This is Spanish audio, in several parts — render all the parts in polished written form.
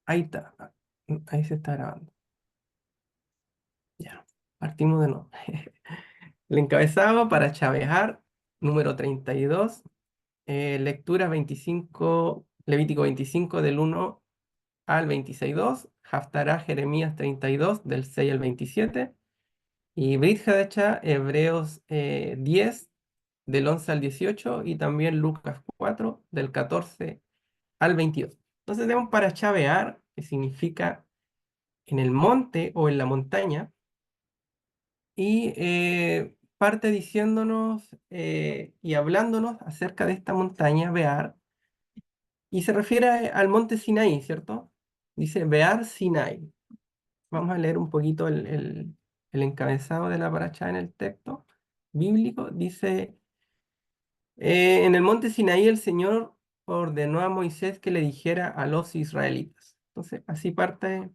Ahí está. Ahí se está grabando. Ya. Partimos de nuevo. El encabezado para chavejar, número 32. Lectura 25, Levítico 25 del 1 al 26.2. Haftará Jeremías 32 del 6 al 27. Y Brit Hadacha, Hebreos 10 del 11 al 18. Y también Lucas 4 del 14 al 22. Entonces tenemos para chavear, que significa en el monte o en la montaña, y parte diciéndonos y hablándonos acerca de esta montaña, Bear, y se refiere al monte Sinaí, ¿cierto? Dice Bear Sinai. Vamos a leer un poquito el encabezado de la paracha en el texto bíblico. Dice, en el monte Sinaí el Señor ordenó a Moisés que le dijera a los israelitas. Entonces, así parte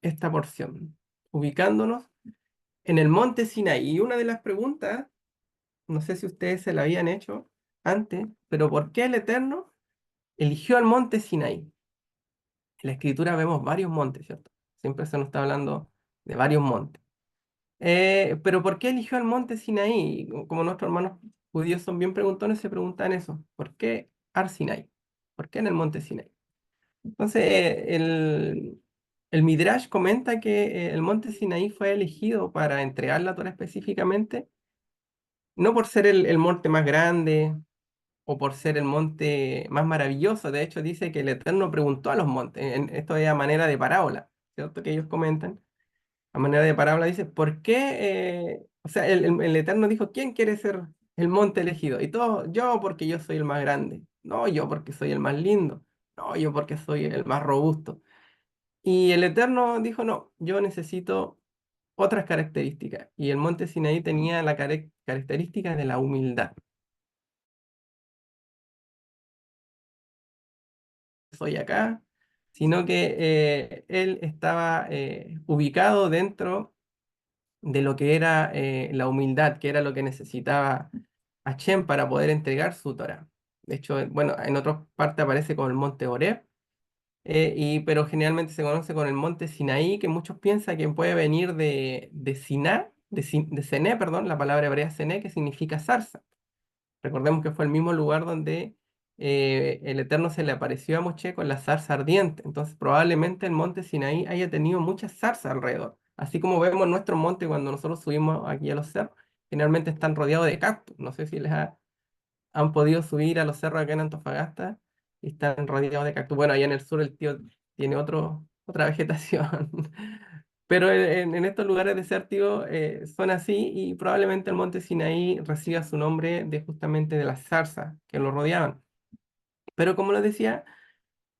esta porción, ubicándonos en el monte Sinaí. Y una de las preguntas, no sé si ustedes se la habían hecho antes, pero ¿por qué el Eterno eligió al monte Sinaí? En la escritura vemos varios montes, ¿cierto? Siempre se nos está hablando de varios montes. Pero ¿por qué eligió al monte Sinaí? Como nuestros hermanos judíos son bien preguntones, se preguntan eso. ¿Por qué Ar Sinai? ¿Por qué en el monte Sinaí? Entonces, el Midrash comenta que el monte Sinaí fue elegido para entregar la Torah específicamente, no por ser el monte más grande o por ser el monte más maravilloso. De hecho, dice que el Eterno preguntó a los montes. Esto es a manera de parábola, ¿cierto? Que ellos comentan. A manera de parábola dice, ¿por qué? O sea, el Eterno dijo, ¿quién quiere ser el monte elegido? Y todos, yo porque yo soy el más grande. No, yo porque soy el más lindo. No, yo porque soy el más robusto. Y el Eterno dijo, no, yo necesito otras características. Y el monte Sinaí tenía la característica de la humildad. Soy acá, sino que él estaba ubicado dentro de lo que era la humildad, que era lo que necesitaba Hashem para poder entregar su Torah. De hecho, bueno, en otras partes aparece con el monte Horeb, pero generalmente se conoce con el monte Sinaí, que muchos piensan que puede venir de Siná, de Sené, perdón, la palabra hebrea Sené, que significa zarza. Recordemos que fue el mismo lugar donde el Eterno se le apareció a Moshe con la zarza ardiente. Entonces, probablemente el monte Sinaí haya tenido muchas zarzas alrededor. Así como vemos nuestro monte cuando nosotros subimos aquí a los cerros, generalmente están rodeados de cactus. No sé si han podido subir a los cerros acá en Antofagasta y están rodeados de cactus. Bueno, allá en el sur el tío tiene otra vegetación. Pero en estos lugares desérticos son así y probablemente el monte Sinaí reciba su nombre de justamente de las zarzas que lo rodeaban. Pero como les decía,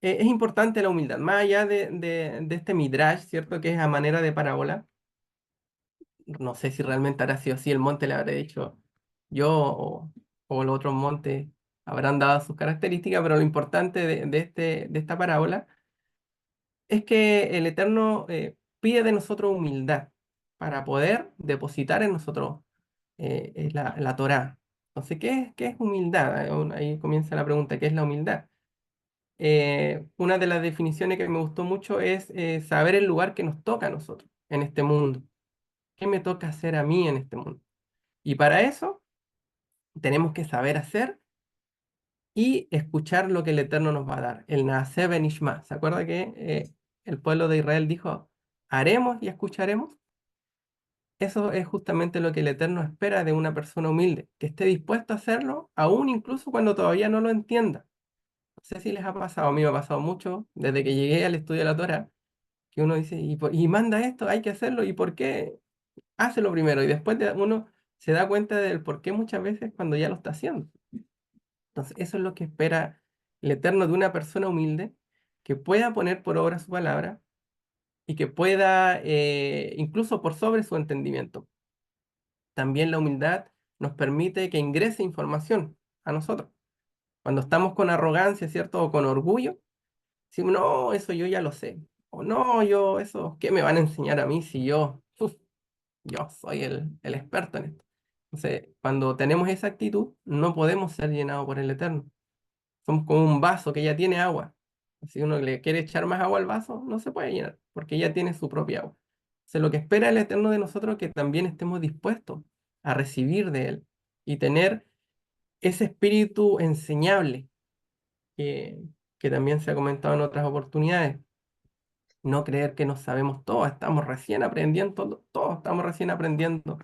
es importante la humildad. Más allá de este midrash, ¿cierto? Que es a manera de parábola. No sé si realmente habrá sido así. El monte le habré dicho yo o los otros montes habrán dado sus características, pero lo importante de esta parábola es que el Eterno pide de nosotros humildad para poder depositar en nosotros la Torá. Entonces, ¿qué es humildad? Ahí comienza la pregunta, ¿qué es la humildad? Una de las definiciones que me gustó mucho es saber el lugar que nos toca a nosotros en este mundo. ¿Qué me toca hacer a mí en este mundo? Y para eso tenemos que saber hacer y escuchar lo que el Eterno nos va a dar. El Naaseh Benishma. ¿Se acuerda que el pueblo de Israel dijo, haremos y escucharemos? Eso es justamente lo que el Eterno espera de una persona humilde, que esté dispuesto a hacerlo, aún incluso cuando todavía no lo entienda. No sé si les ha pasado, a mí me ha pasado mucho desde que llegué al estudio de la Torah, que uno dice, y manda esto, hay que hacerlo, ¿y por qué? Hácelo primero, y después uno se da cuenta del por qué muchas veces cuando ya lo está haciendo. Entonces, eso es lo que espera el Eterno de una persona humilde, que pueda poner por obra su palabra y que pueda, incluso por sobre su entendimiento. También la humildad nos permite que ingrese información a nosotros. Cuando estamos con arrogancia, ¿cierto? O con orgullo, decimos, no, eso yo ya lo sé. O no, yo, eso, ¿qué me van a enseñar a mí si yo soy el experto en esto? Entonces, cuando tenemos esa actitud, no podemos ser llenados por el Eterno. Somos como un vaso que ya tiene agua. Si uno le quiere echar más agua al vaso, no se puede llenar, porque ya tiene su propia agua. Entonces, lo que espera el Eterno de nosotros es que también estemos dispuestos a recibir de Él y tener ese espíritu enseñable que, que también se ha comentado en otras oportunidades. No creer que nos sabemos todo, estamos recién aprendiendo, todos estamos recién aprendiendo.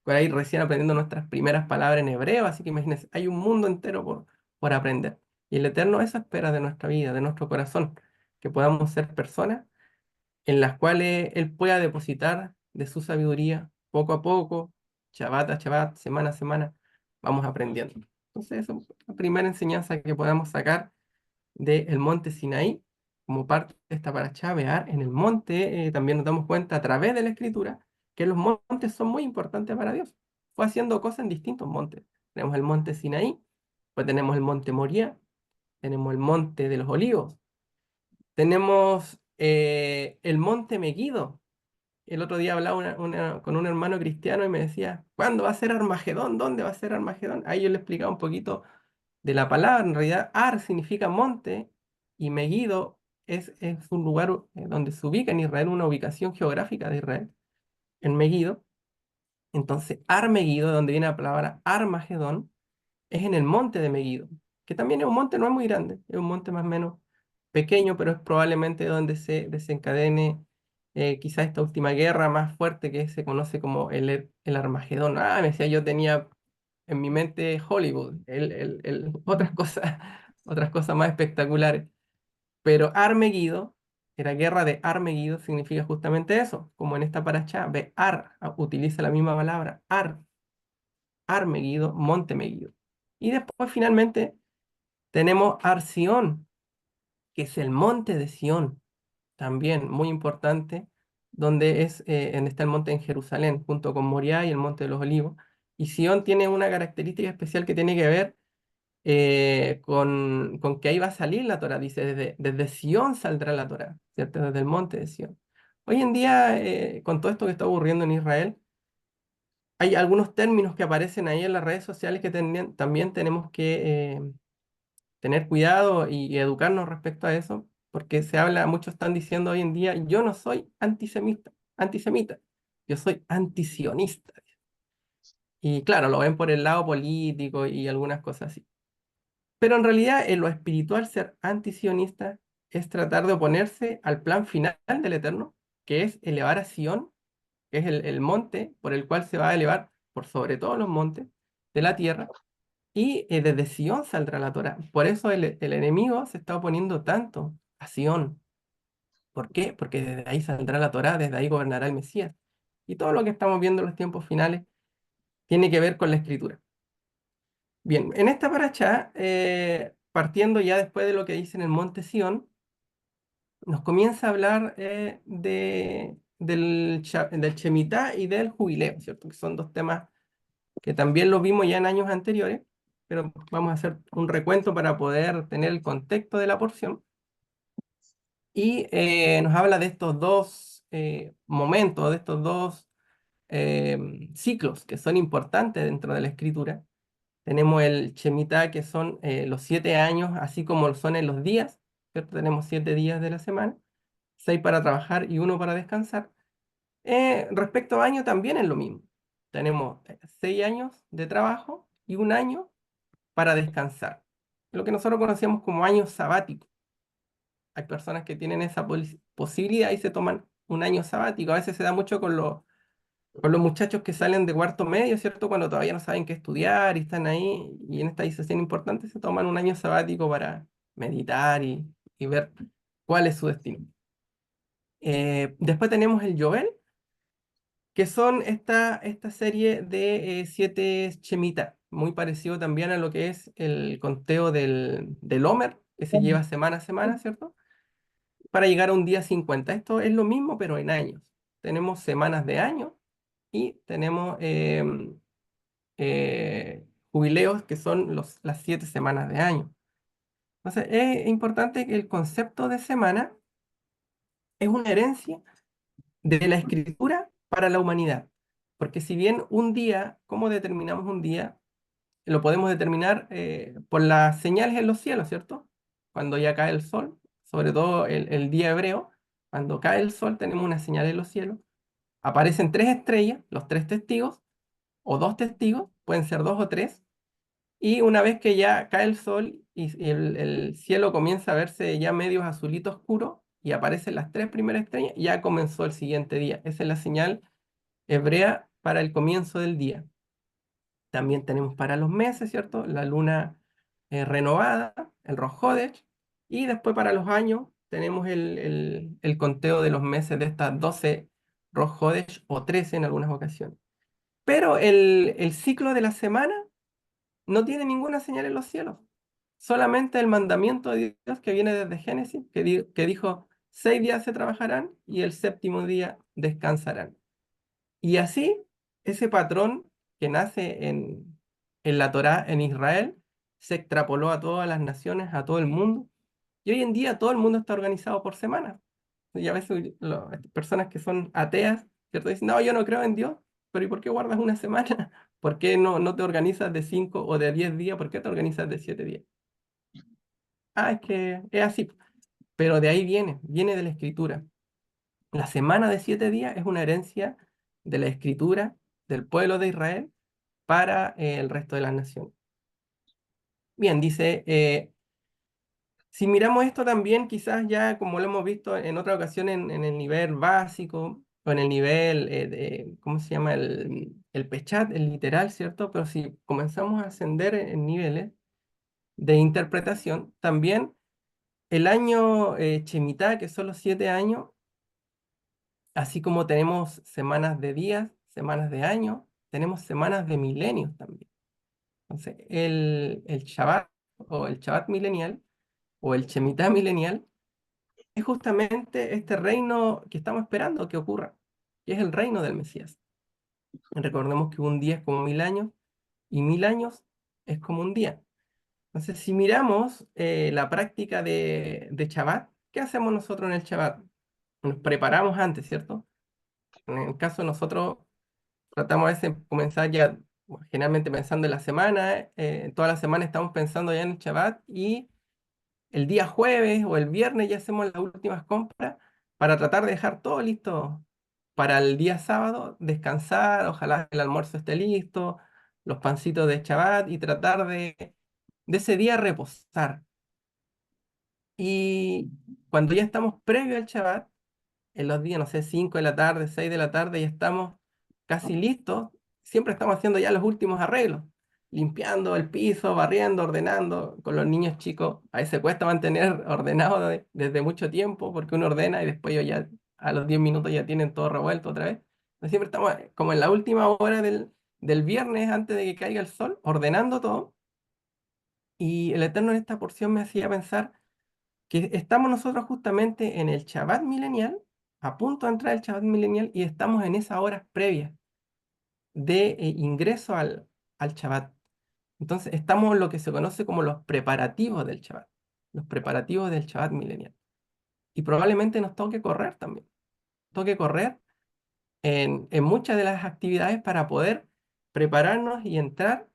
Por ahí recién aprendiendo nuestras primeras palabras en hebreo, así que imagínense, hay un mundo entero por aprender. Y el Eterno eso espera de nuestra vida, de nuestro corazón, que podamos ser personas en las cuales Él pueda depositar de su sabiduría poco a poco, Shabbat a Shabbat, semana a semana, vamos aprendiendo. Entonces, esa es la primera enseñanza que podamos sacar del monte Sinaí, como parte de esta paracha, vear en el monte, también nos damos cuenta a través de la escritura que los montes son muy importantes para Dios. Fue haciendo cosas en distintos montes. Tenemos el monte Sinaí, pues tenemos el monte Moriah, tenemos el monte de los olivos, tenemos el monte Meguido. El otro día hablaba con un hermano cristiano y me decía, ¿cuándo va a ser Armagedón? ¿Dónde va a ser Armagedón? Ahí yo le explicaba un poquito de la palabra. En realidad, Ar significa monte y Megiddo es un lugar donde se ubica en Israel, una ubicación geográfica de Israel, en Megiddo. Entonces, Ar Megiddo, donde viene la palabra Armagedón, es en el monte de Megiddo, que también es un monte, no es muy grande, es un monte más o menos pequeño, pero es probablemente donde se desencadene quizá esta última guerra más fuerte que se conoce como el Armagedón. Ah, me decía, yo tenía en mi mente Hollywood, otras cosas más espectaculares. Pero Armegido, la guerra de Armegido, significa justamente eso, como en esta paracha, utiliza la misma palabra, Armegido, Monte Megido. Y después finalmente tenemos Arción, que es el monte de Sión, también muy importante, donde está el monte en Jerusalén, junto con Moriah y el monte de los Olivos. Y Sión tiene una característica especial que tiene que ver con que ahí va a salir la Torá. Dice, desde Sión saldrá la Torá, ¿cierto? Desde el monte de Sión. Hoy en día, con todo esto que está ocurriendo en Israel, hay algunos términos que aparecen ahí en las redes sociales que también tenemos que tener cuidado y educarnos respecto a eso, porque se habla, muchos están diciendo hoy en día, yo no soy antisemita, yo soy antisionista. Y claro, lo ven por el lado político y algunas cosas así. Pero en realidad, en lo espiritual, ser antisionista es tratar de oponerse al plan final del Eterno, que es elevar a Sion, que es el monte por el cual se va a elevar por sobre todos los montes de la tierra, y desde Sion saldrá la Torá. Por eso el enemigo se está oponiendo tanto a Sion. ¿Por qué? Porque desde ahí saldrá la Torá, desde ahí gobernará el Mesías. Y todo lo que estamos viendo en los tiempos finales tiene que ver con la escritura. Bien, en esta paracha, partiendo ya después de lo que dice en el monte Sión, nos comienza a hablar del Shemitah y del jubileo, ¿cierto? Que son dos temas que también lo vimos ya en años anteriores, pero vamos a hacer un recuento para poder tener el contexto de la porción. Y nos habla de estos dos momentos, de estos dos ciclos que son importantes dentro de la escritura. Tenemos el Shemitah, que son los 7 años, así como lo son en los días, ¿cierto? Tenemos 7 días de la semana, 6 para trabajar y uno para descansar. Respecto a año también es lo mismo. Tenemos 6 años de trabajo y un año para descansar. Lo que nosotros conocemos como año sabático. Hay personas que tienen esa posibilidad y se toman un año sabático. A veces se da mucho con los muchachos que salen de cuarto medio, ¿cierto? Cuando todavía no saben qué estudiar y están ahí y en esta decisión importante se toman un año sabático para meditar y ver cuál es su destino. Después tenemos el Yovel, que son esta serie de 7 Shemitah, muy parecido también a lo que es el conteo del Homer, que se lleva semana a semana, ¿cierto? Para llegar a un día 50. Esto es lo mismo, pero en años. Tenemos semanas de año y tenemos jubileos, que son las 7 semanas de año. Entonces, es importante que el concepto de semana es una herencia de la escritura para la humanidad. Porque si bien un día, ¿cómo determinamos un día? Lo podemos determinar por las señales en los cielos, ¿cierto? Cuando ya cae el sol, sobre todo el día hebreo, cuando cae el sol tenemos una señal en los cielos, aparecen tres estrellas, los tres testigos, o dos testigos, pueden ser dos o tres, y una vez que ya cae el sol y el cielo comienza a verse ya medio azulito oscuro y aparecen las tres primeras estrellas, ya comenzó el siguiente día. Esa es la señal hebrea para el comienzo del día. También tenemos para los meses, ¿cierto? La luna renovada, el Rosh Hodesh, y después para los años tenemos el conteo de los meses de estas 12 Rosh Hodesh o 13 en algunas ocasiones. Pero el ciclo de la semana no tiene ninguna señal en los cielos. Solamente el mandamiento de Dios que viene desde Génesis, que dijo, 6 días se trabajarán y el séptimo día descansarán. Y así, ese patrón que nace en la Torá en Israel, se extrapoló a todas las naciones, a todo el mundo. Y hoy en día todo el mundo está organizado por semanas. Y a veces personas que son ateas, ¿cierto? Dicen, no, yo no creo en Dios, pero ¿y por qué guardas una semana? ¿Por qué no te organizas de 5 o de 10 días? ¿Por qué te organizas de 7 días? Ah, es que es así. Pero de ahí viene de la escritura. La semana de 7 días es una herencia de la escritura del pueblo de Israel para el resto de las naciones. Bien, dice, si miramos esto también, quizás ya como lo hemos visto en otra ocasión en el nivel básico o en el nivel, ¿cómo se llama? El Peshat, el literal, ¿cierto? Pero si comenzamos a ascender en niveles de interpretación, también el año Shemitah, que son los 7 años, así como tenemos semanas de días, semanas de años, tenemos semanas de milenios también. Entonces, el Shabbat o el Shabbat milenial o el Shemitah milenial es justamente este reino que estamos esperando que ocurra, que es el reino del Mesías. Recordemos que un día es como 1000 años y 1000 años es como un día. Entonces, si miramos la práctica de Shabbat, ¿qué hacemos nosotros en el Shabbat? Nos preparamos antes, ¿cierto? En el caso de nosotros, tratamos a veces de comenzar ya, bueno, generalmente pensando en la semana, toda la semana estamos pensando ya en el Shabbat y el día jueves o el viernes ya hacemos las últimas compras para tratar de dejar todo listo para el día sábado, descansar, ojalá el almuerzo esté listo, los pancitos de Shabbat y tratar de ese día reposar. Y cuando ya estamos previo al Shabbat, en los días, no sé, 5 de la tarde, 6 de la tarde, ya estamos casi listos. Siempre estamos haciendo ya los últimos arreglos, limpiando el piso, barriendo, ordenando. Con los niños chicos, a veces cuesta mantener ordenado desde mucho tiempo, porque uno ordena y después ellos ya a los 10 minutos ya tienen todo revuelto otra vez. Entonces siempre estamos como en la última hora del viernes antes de que caiga el sol, ordenando todo. Y el Eterno en esta porción me hacía pensar que estamos nosotros justamente en el Shabbat milenial, a punto de entrar el Shabbat milenial, y estamos en esas horas previas de ingreso al Shabbat. Entonces, estamos en lo que se conoce como los preparativos del Shabbat, los preparativos del Shabbat milenial. Y probablemente nos toque correr también, toque correr en muchas de las actividades para poder prepararnos y entrar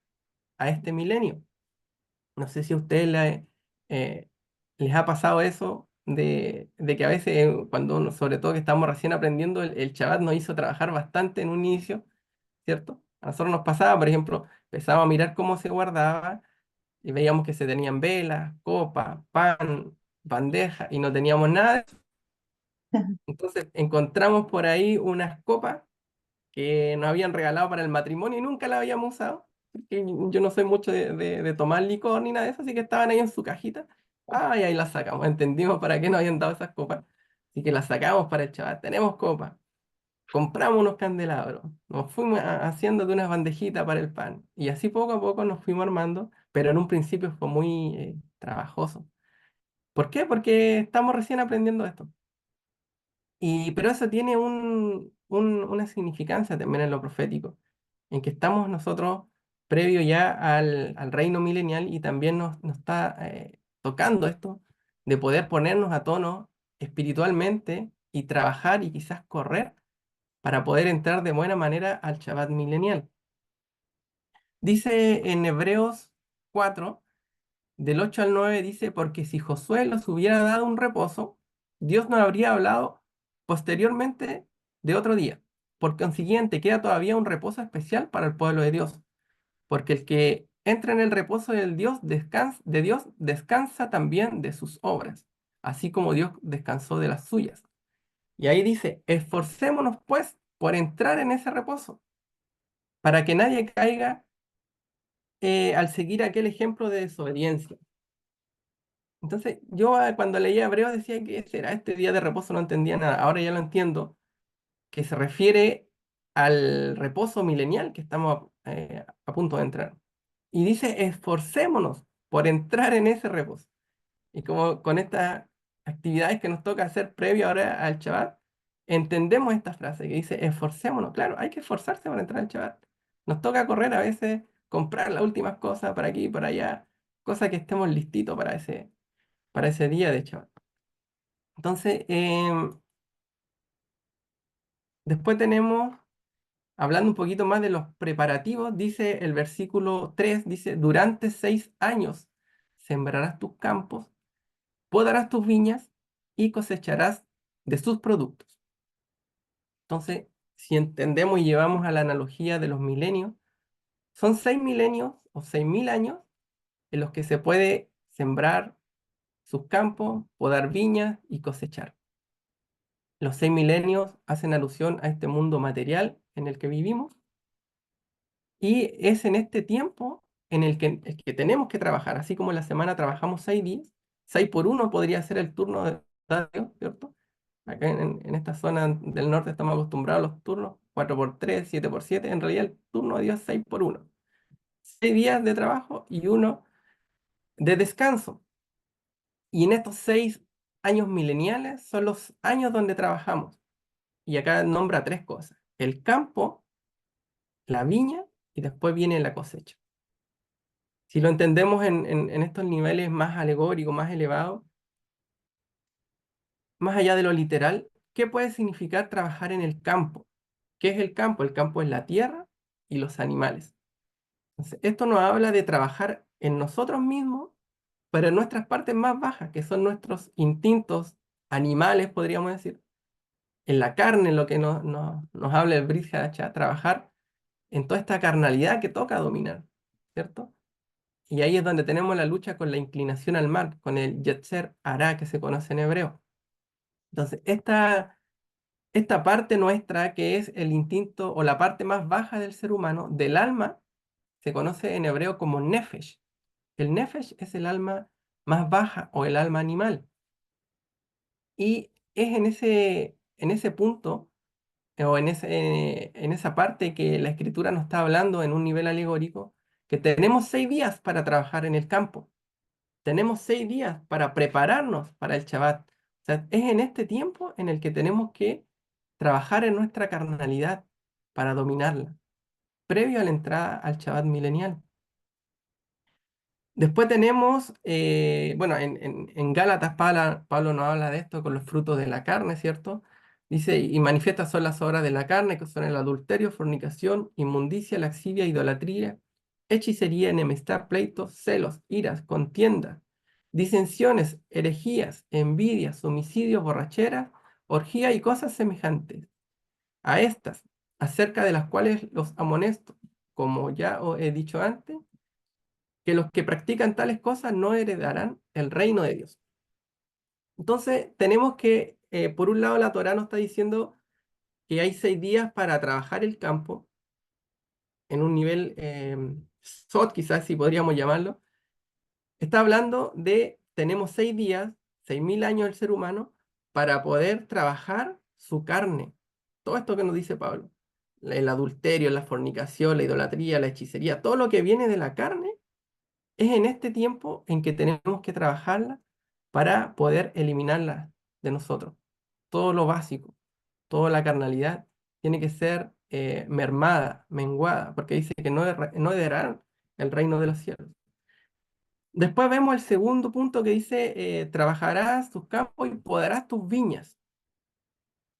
a este milenio. No sé si a ustedes les ha pasado eso de que a veces, cuando sobre todo que estamos recién aprendiendo, el Shabbat nos hizo trabajar bastante en un inicio, ¿cierto? A nosotros nos pasaba, por ejemplo, empezábamos a mirar cómo se guardaba y veíamos que se tenían velas, copas, pan, bandeja y no teníamos nada de eso. Entonces encontramos por ahí unas copas que nos habían regalado para el matrimonio y nunca la habíamos usado, porque yo no soy mucho de tomar licor ni nada de eso, así que estaban ahí en su cajita. Ah, y ahí las sacamos, entendimos para qué nos habían dado esas copas. Así que las sacamos para el chaval, tenemos copas, compramos unos candelabros, nos fuimos haciendo de unas bandejitas para el pan, y así poco a poco nos fuimos armando, pero en un principio fue muy trabajoso. ¿Por qué? Porque estamos recién aprendiendo esto. Pero eso tiene una significancia también en lo profético, en que estamos nosotros previo ya al reino milenial y también nos está tocando esto de poder ponernos a tono espiritualmente y trabajar y quizás correr para poder entrar de buena manera al Shabbat milenial. Dice en Hebreos 4 del 8 al 9 dice, porque si Josué los hubiera dado un reposo, Dios no habría hablado posteriormente de otro día. Por consiguiente, queda todavía un reposo especial para el pueblo de Dios, porque el que entra en el reposo de Dios descansa también de sus obras, así como Dios descansó de las suyas. Y ahí dice, esforcémonos pues por entrar en ese reposo, para que nadie caiga al seguir aquel ejemplo de desobediencia. Entonces, yo cuando leía Hebreo decía que será este día de reposo, no entendía nada. Ahora ya lo entiendo, que se refiere al reposo milenial que estamos a punto de entrar. Y dice, esforcémonos por entrar en ese reposo. Y como con estas actividades que nos toca hacer previo ahora al Shabbat, entendemos esta frase que dice, esforcémonos. Claro, hay que esforzarse para entrar al Shabbat. Nos toca correr a veces, comprar las últimas cosas para aquí y para allá, cosas que estemos listitos para ese día de Shabbat. Entonces, después tenemos, hablando un poquito más de los preparativos, dice el versículo 3 dice, durante 6 años sembrarás tus campos, podarás tus viñas y cosecharás de sus productos. Entonces, si entendemos y llevamos a la analogía de los milenios, son 6 milenios o 6000 años en los que se puede sembrar sus campos, podar viñas y cosechar. Los 6 milenios hacen alusión a este mundo material en el que vivimos y es en este tiempo en el que tenemos que trabajar, así como en la semana trabajamos 6 días, 6 por 1 podría ser el turno de Dios, ¿cierto? Acá en esta zona del norte estamos acostumbrados a los turnos 4 por 3, 7 por 7. En realidad el turno de Dios es 6 por 1. 6 días de trabajo y uno de descanso. Y en estos 6 años mileniales son los años donde trabajamos. Y acá nombra tres cosas: el campo, la viña y después viene la cosecha. Si lo entendemos en estos niveles más alegóricos, más elevados, más allá de lo literal, ¿qué puede significar trabajar en el campo? ¿Qué es el campo? El campo es la tierra y los animales. Entonces, esto nos habla de trabajar en nosotros mismos, pero en nuestras partes más bajas, que son nuestros instintos animales, podríamos decir, en la carne, en lo que nos habla el Brit Hadashah, trabajar en toda esta carnalidad que toca dominar, ¿cierto? Y ahí es donde tenemos la lucha con la inclinación al mal, con el Yetzer Hará que se conoce en hebreo. Entonces, esta parte nuestra, que es el instinto o la parte más baja del ser humano, del alma, se conoce en hebreo como nefesh. El nefesh es el alma más baja o el alma animal. Y es en ese punto o en esa parte que la escritura nos está hablando en un nivel alegórico, que tenemos 6 días para trabajar en el campo. Tenemos 6 días para prepararnos para el Shabbat. O sea, es en este tiempo en el que tenemos que trabajar en nuestra carnalidad para dominarla, previo a la entrada al Shabbat milenial. Después tenemos, bueno, en Gálatas Pablo nos habla de esto con los frutos de la carne, ¿cierto? Dice, y manifiestas son las obras de la carne, que son el adulterio, fornicación, inmundicia, laxivia, idolatría, hechicería, enemistad, pleitos, celos, iras, contiendas, disensiones, herejías, envidias, homicidios, borracheras, orgía y cosas semejantes. A estas, acerca de las cuales los amonesto, como ya os he dicho antes, que los que practican tales cosas no heredarán el reino de Dios. Entonces, tenemos que, por un lado, la Torá nos está diciendo que hay 6 días para trabajar el campo en un nivel SOT, quizás si podríamos llamarlo. Está hablando de, tenemos 6 días, 6000 años el ser humano, para poder trabajar su carne. Todo esto que nos dice Pablo. El adulterio, la fornicación, la idolatría, la hechicería, todo lo que viene de la carne es en este tiempo en que tenemos que trabajarla para poder eliminarla de nosotros. Todo lo básico, toda la carnalidad tiene que ser mermada, menguada, porque dice que no heredarán el reino de los cielos. Después vemos el segundo punto que dice, trabajarás tus campos y podarás tus viñas.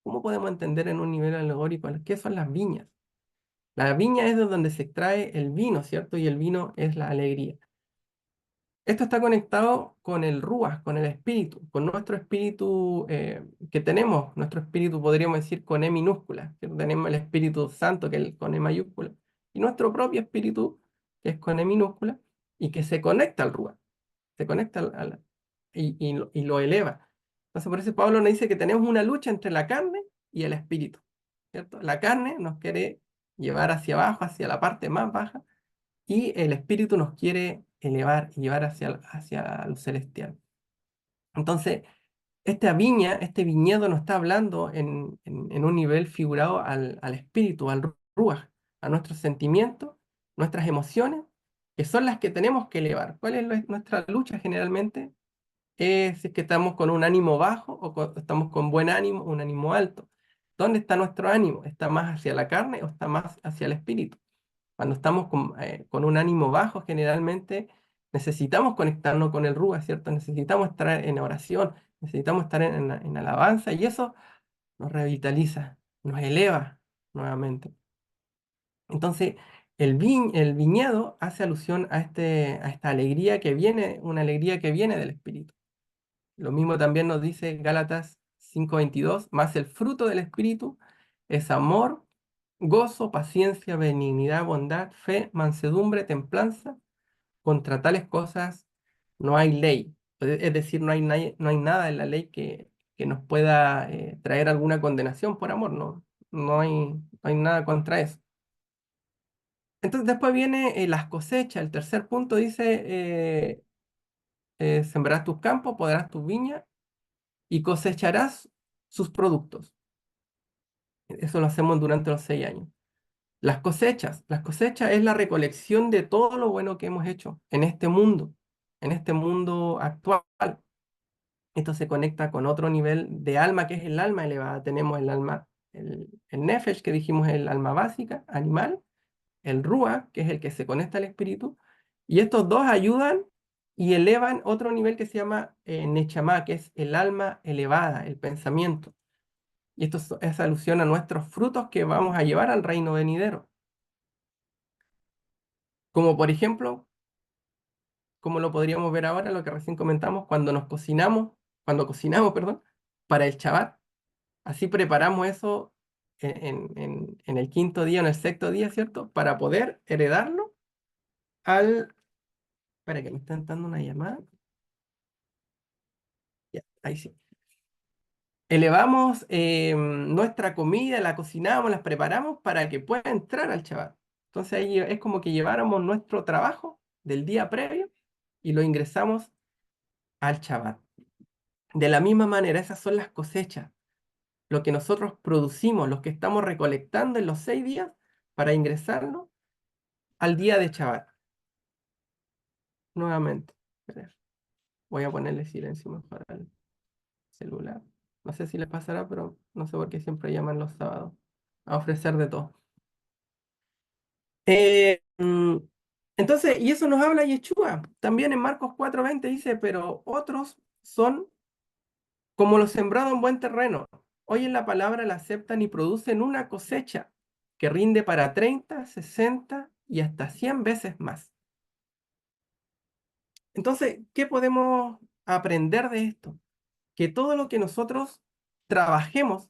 ¿Cómo podemos entender en un nivel alegórico qué son las viñas? La viña es de donde se extrae el vino, ¿cierto? Y el vino es la alegría. Esto está conectado con el Ruach, con el espíritu, con nuestro espíritu que tenemos, nuestro espíritu podríamos decir con E minúscula, que tenemos el Espíritu Santo que es con E mayúscula, y nuestro propio espíritu que es con E minúscula y que se conecta al Ruach, se conecta y lo eleva. Entonces por eso Pablo nos dice que tenemos una lucha entre la carne y el espíritu, ¿cierto? La carne nos quiere llevar hacia abajo, hacia la parte más baja, y el espíritu nos quiere elevar y llevar hacia lo celestial. Entonces, esta viña, este viñedo nos está hablando en un nivel figurado al espíritu, al ruach, a nuestros sentimientos, nuestras emociones, que son las que tenemos que elevar. ¿Cuál es nuestra lucha generalmente? Si es que estamos con un ánimo bajo o estamos con buen ánimo, un ánimo alto. ¿Dónde está nuestro ánimo? ¿Está más hacia la carne o está más hacia el espíritu? Cuando estamos con un ánimo bajo, generalmente necesitamos conectarnos con el Ruach, ¿cierto? Necesitamos estar en oración, necesitamos estar en alabanza y eso nos revitaliza, nos eleva nuevamente. Entonces, el viñedo hace alusión a esta alegría que viene, una alegría que viene del Espíritu. Lo mismo también nos dice Gálatas 5:22, más el fruto del Espíritu es amor, gozo, paciencia, benignidad, bondad, fe, mansedumbre, templanza. Contra tales cosas no hay ley. Es decir, no hay nada en la ley que nos pueda traer alguna condenación por amor. No, no hay nada contra eso. Entonces después viene las cosechas. El tercer punto dice, sembrarás tus campos, podarás tus viñas y cosecharás sus productos. Eso lo hacemos durante los 6 años. Las cosechas es la recolección de todo lo bueno que hemos hecho en este mundo actual. Esto se conecta con otro nivel de alma, que es el alma elevada. Tenemos el alma, el nefesh, que dijimos es el alma básica, animal, el ruach, que es el que se conecta al espíritu, y estos dos ayudan y elevan otro nivel que se llama nechama, que es el alma elevada, el pensamiento. Y esto es alusión a nuestros frutos que vamos a llevar al reino venidero. Como por ejemplo, como lo podríamos ver ahora, lo que recién comentamos, cuando cocinamos, perdón, para el Shabbat. Así preparamos eso en el quinto día, en el sexto día, ¿cierto? Para poder heredarlo al... Espera, que me están dando una llamada. Ya, ahí sí. Elevamos nuestra comida, la cocinamos, las preparamos para que pueda entrar al Shabbat. Entonces ahí es como que lleváramos nuestro trabajo del día previo y lo ingresamos al Shabbat. De la misma manera, esas son las cosechas, lo que nosotros producimos, lo que estamos recolectando en los 6 días para ingresarlo al día de Shabbat. Nuevamente. Espera, voy a ponerle silencio mejor al celular. No sé si les pasará, pero no sé por qué siempre llaman los sábados a ofrecer de todo. Eh, mm, entonces, y eso nos habla Yeshua. También en Marcos 4:20 dice, pero otros son como los sembrados en buen terreno. Oyen la palabra, la aceptan y producen una cosecha que rinde para 30, 60 y hasta 100 veces más. Entonces, ¿qué podemos aprender de esto? Que todo lo que nosotros trabajemos,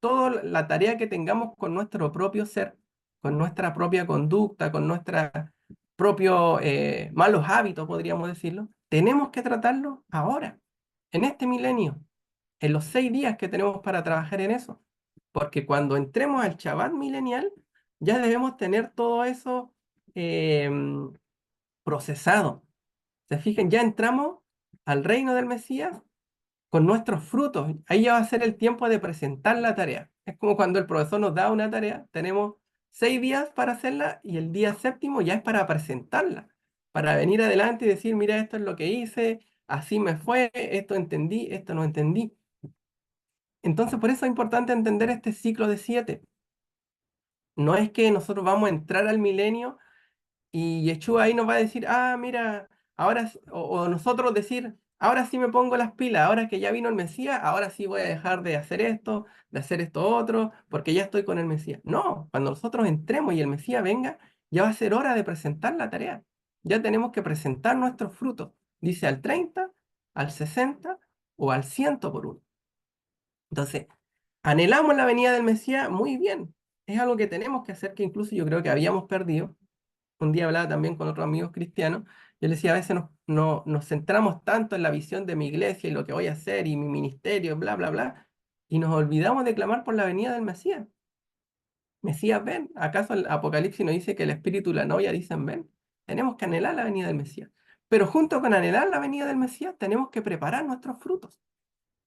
toda la tarea que tengamos con nuestro propio ser, con nuestra propia conducta, con nuestros propios malos hábitos, podríamos decirlo, tenemos que tratarlo ahora, en este milenio, en los 6 días que tenemos para trabajar en eso. Porque cuando entremos al Shabbat milenial, ya debemos tener todo eso procesado. Se fijan, ya entramos al reino del Mesías con nuestros frutos. Ahí ya va a ser el tiempo de presentar la tarea. Es como cuando el profesor nos da una tarea, tenemos 6 días para hacerla y el día séptimo ya es para presentarla, para venir adelante y decir, mira, esto es lo que hice, así me fue, esto entendí, esto no entendí. Entonces, por eso es importante entender este ciclo de 7. No es que nosotros vamos a entrar al milenio y Yeshua ahí nos va a decir, ah, mira, ahora, o nosotros decir, ahora sí me pongo las pilas, ahora que ya vino el Mesías, ahora sí voy a dejar de hacer esto otro, porque ya estoy con el Mesías. No, cuando nosotros entremos y el Mesías venga, ya va a ser hora de presentar la tarea. ya tenemos que presentar nuestros frutos. Dice al 30, al 60 o al 100 por uno. Entonces, anhelamos la venida del Mesías, muy bien. Es algo que tenemos que hacer, que incluso yo creo que habíamos perdido. Un día hablaba también con otros amigos cristianos. Yo les decía, a veces nos centramos tanto en la visión de mi iglesia y lo que voy a hacer y mi ministerio, bla, bla, bla, y nos olvidamos de clamar por la venida del Mesías. Mesías, ven. ¿Acaso el Apocalipsis nos dice que el Espíritu y la novia dicen ven? Tenemos que anhelar la venida del Mesías. Pero junto con anhelar la venida del Mesías, tenemos que preparar nuestros frutos.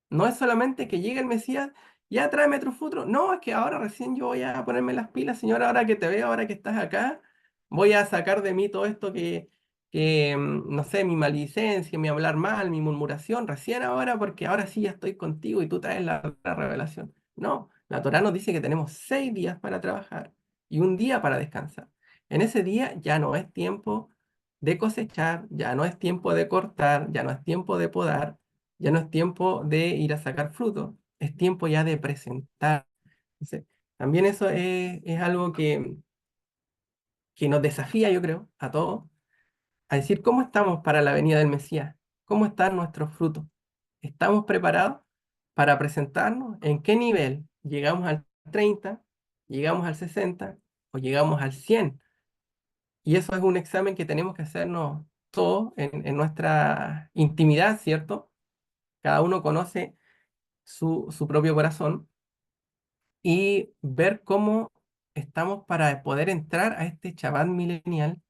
No es solamente que llegue el Mesías, ya tráeme tu fruto. No, es que ahora recién yo voy a ponerme las pilas, Señor, ahora que te veo, ahora que estás acá, voy a sacar de mí todo esto no sé, mi maledicencia, mi hablar mal, mi murmuración, recién ahora, porque ahora sí ya estoy contigo y tú traes la revelación. No, la Torá nos dice que tenemos 6 días para trabajar y un día para descansar. En ese día ya no es tiempo de cosechar, ya no es tiempo de cortar, ya no es tiempo de podar, ya no es tiempo de ir a sacar fruto, es tiempo ya de presentar. Entonces, también eso es algo que nos desafía, yo creo, a todos, a decir cómo estamos para la venida del Mesías, cómo están nuestros frutos. ¿Estamos preparados para presentarnos? ¿En qué nivel? ¿Llegamos al 30? ¿Llegamos al 60? ¿O llegamos al 100? Y eso es un examen que tenemos que hacernos todos en nuestra intimidad, ¿cierto? Cada uno conoce su propio corazón y ver cómo estamos para poder entrar a este Shabbat milenial